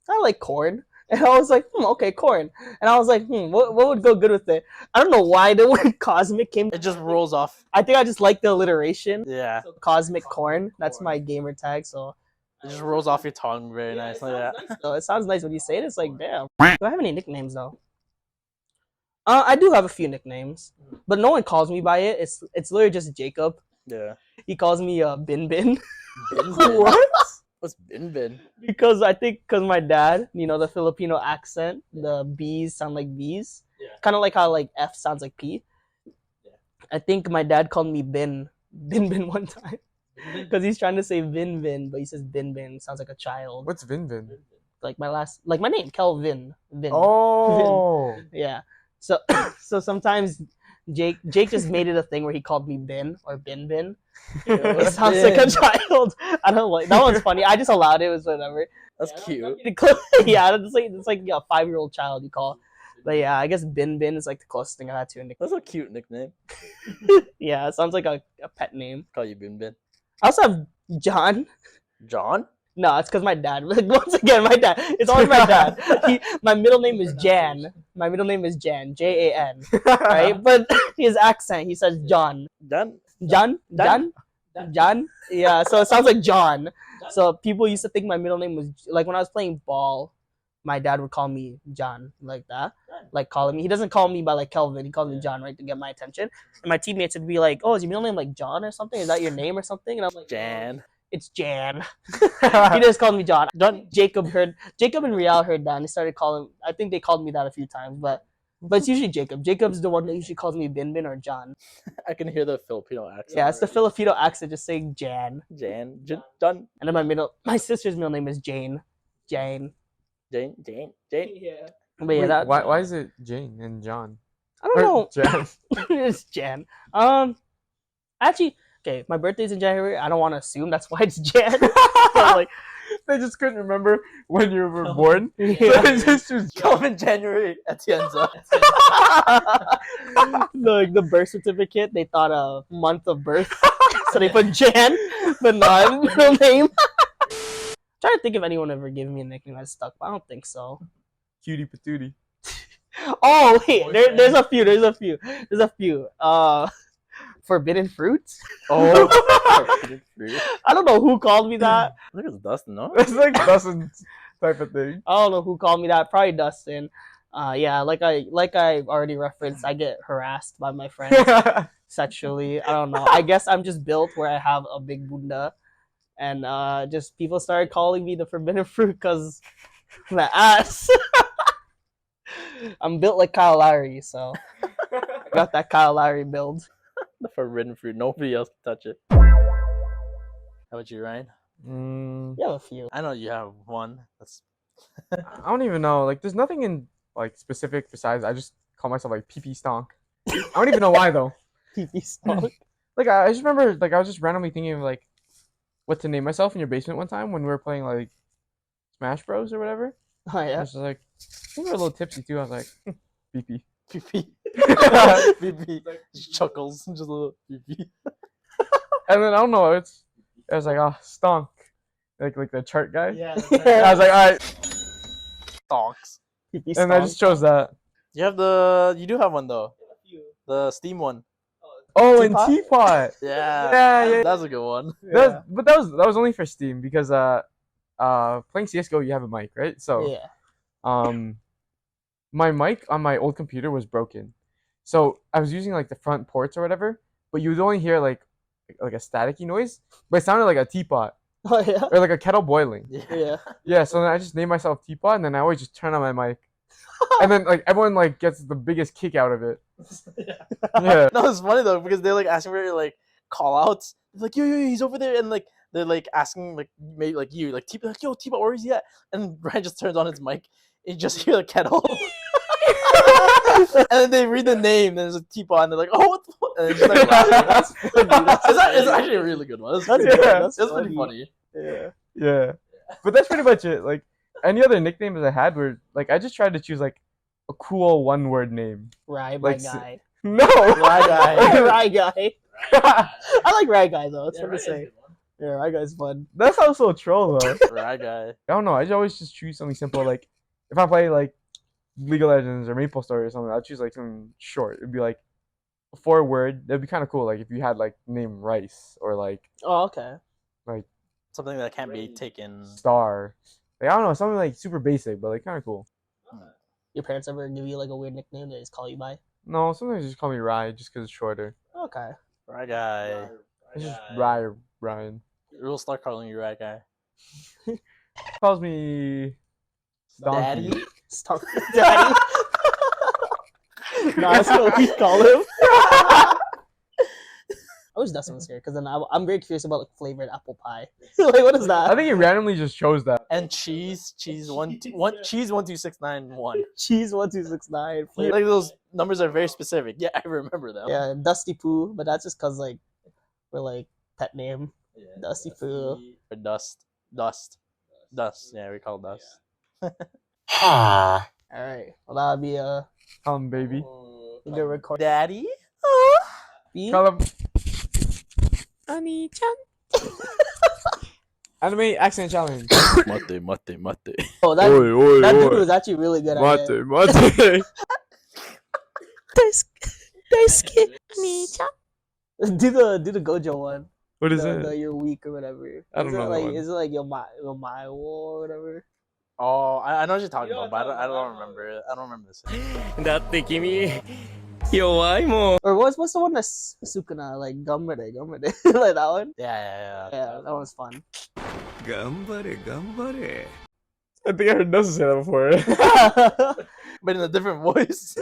I like corn. And I was like, okay, corn. And I was like, what would go good with it? I don't know why the word cosmic came. It just rolls off. I think I just like the alliteration. Yeah. So cosmic corn. That's my gamer tag. So It just rolls off your tongue very nice like that. nice, though. It sounds nice when you say it. It's like, damn. Do I have any nicknames though? I do have a few nicknames, but no one calls me by it. It's literally just Jacob. Yeah. He calls me Bin Bin. Bin. What? What's Bin? Because my dad, you know, the Filipino accent, the B's sound like B's. Yeah. Kind of like how like F sounds like P. Yeah. I think my dad called me Bin one time. Because he's trying to say Vin, but he says Bin. Sounds like a child. What's Vin? Like my name, Kelvin. Vin. Oh. Yeah. So sometimes Jake just made it a thing where he called me Bin or Bin. It sounds like a child. I don't like that one's funny. I just allowed it. It was whatever. That's cute. Yeah, it's like a 5-year-old child you call. But yeah, I guess Bin is like the closest thing I had to a nickname. That's a cute nickname. Yeah, it sounds like a pet name. Call you Bin. I also have John. John? No, it's because my dad. Like, once again, my dad. It's always my dad. My middle name is Jan. My middle name is Jan. Jan. Right? But his accent, he says John. John. Yeah, so it sounds like John. So people used to think my middle name was, like when I was playing ball, my dad would call me John like that, like calling me. He doesn't call me by like Kelvin. He calls me John, right, to get my attention. And my teammates would be like, "Oh, is your middle name like John or something? Is that your name or something?" And I'm like, Jan. "It's Jan." He just called me John. Jacob and Rial heard that and they started calling. I think they called me that a few times, but it's usually Jacob. Jacob's the one that usually calls me Bin Bin or John. I can hear the Filipino accent. Yeah, it's the Filipino accent just saying Jan. Jan. John. And then my sister's middle name is Jane. Jane. Jane. Yeah. But yeah, Wait, why is it Jane and John? I don't know. Jan. It's Jan. Actually, okay, my birthday's in January. I don't want to assume that's why it's Jan. But, like, They just couldn't remember when you were born. So yeah. it's just Calvin January Atienza. Like the birth certificate, they thought a month of birth, so they put Jan, but not his middle name. Trying to think if anyone ever gave me a nickname that stuck, but I don't think so. Cutie patootie. Oh wait, there's a few. Forbidden fruit. Oh. I don't know who called me that. I think it's Dustin, no? It's like Dustin's type of thing. I don't know who called me that. Probably Dustin. Yeah, like I already referenced, I get harassed by my friends sexually. I don't know. I guess I'm just built where I have a big bunda, and just people started calling me the forbidden fruit because my ass. I'm built like Kyle Lowry, so got that Kyle Lowry build. The forbidden fruit. Nobody else can touch it. How about you, Ryan? Mm, You have a few. I know you have one. That's I don't even know. Like, there's nothing in like specific besides I just call myself like PP Stonk. I don't even know why though. PP song. Like I just remember like I was just randomly thinking of like what to name myself in your basement one time when we were playing like Smash Bros or whatever. Oh I yeah. was just like, I think we were a little tipsy too. I was like, PP. PP. PP. Just chuckles. Just a little PP. And then I don't know. It was like, oh, Stonk, like the chart guy. Yeah. I was like, all right, Stonks. PP and I just chose that. You do have one though. The Steam one. Oh, Teapot? and Teapot. Yeah. That's a good one. But that was only for Steam because playing CS:GO you have a mic, right? So Yeah. my mic on my old computer was broken, so I was using like the front ports or whatever, but you would only hear like a staticky noise, but it sounded like a teapot Oh yeah. or like a kettle boiling. Yeah. Yeah, so then I just named myself Teapot, and then I always just turn on my mic, and then like everyone like gets the biggest kick out of it. Yeah. No, it's funny though because they're like asking for like call outs. They're like, yo, he's over there, and like they're like asking like maybe like you like Teapot, like yo, Teapot, where is he at? And Brian just turns on his mic, and you just hear the kettle. And then they read the name, and there's a Teapot, and they're like, "Oh, what the fuck?" And it's just like, That's funny. it's actually a really good one. That's That's pretty, good. Yeah. That's that's pretty funny. Yeah. Yeah, but that's pretty much it. Like any other nicknames I had were like I just tried to choose like a cool one-word name. Rye, my Like, guy. No, Rye guy. Rye guy. I like Rye guy though. It's fun to Ryan say. is a good one. Yeah, Rye guy's fun. that sounds so troll though. Right guy. I don't know. I just always just choose something simple. Like if I play like League of Legends or Maple Story or something, I'll choose like something short. It'd be like a 4-word. That'd be kind of cool. Like if you had like the name Rice or like Oh, okay. Something that can't be taken. Star. Like I don't know, something like super basic, but like kind of cool. Your parents ever give you like a weird nickname they just call you by? No, sometimes just call me Rye just because it's shorter. Okay. Right guy. It's just Rye or Ryan. We'll start calling you right guy. Calls me Donkey. Daddy. Stop, Daddy. No, that's what we call him. I wish Dustin was here because then I'm very curious about like flavored apple pie. Like, what is I that? think he randomly just chose that. And cheese 12691. Cheese 1269. Like those numbers are very specific. Yeah, I remember them. Yeah, Dusty Poo, but that's just cause like we're like pet name. Dusty Poo. Or dust. Yeah, we call it dust. All right. Well, that'll be a Baby. good record. Daddy. Call him Ani-chan. Anime accent challenge. Mate. Oh, that dude was actually really good at it. Mate. Do the Gojo one. What is the it? you're weak or whatever. I don't know that one. Is it like your my or whatever? Oh, I know what you're talking You know about, but what I I'm don't talking about, remember it. I don't remember this. だって君弱いもん Or what's the one that's Sukuna, like Gambare, like that one? Yeah. Yeah, that one's fun. 頑張れ頑張れ I think I heard Nelson say that before. But in a different voice.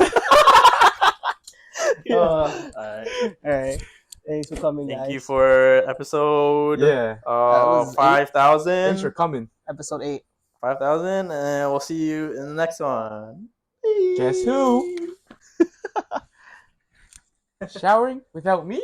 Alright. Alright. Thanks for coming, guys. Thank you for episode Yeah. was 5,000. Thanks for coming. Episode 8. 5,000, and we'll see you in the next one. Guess who? Showering without me?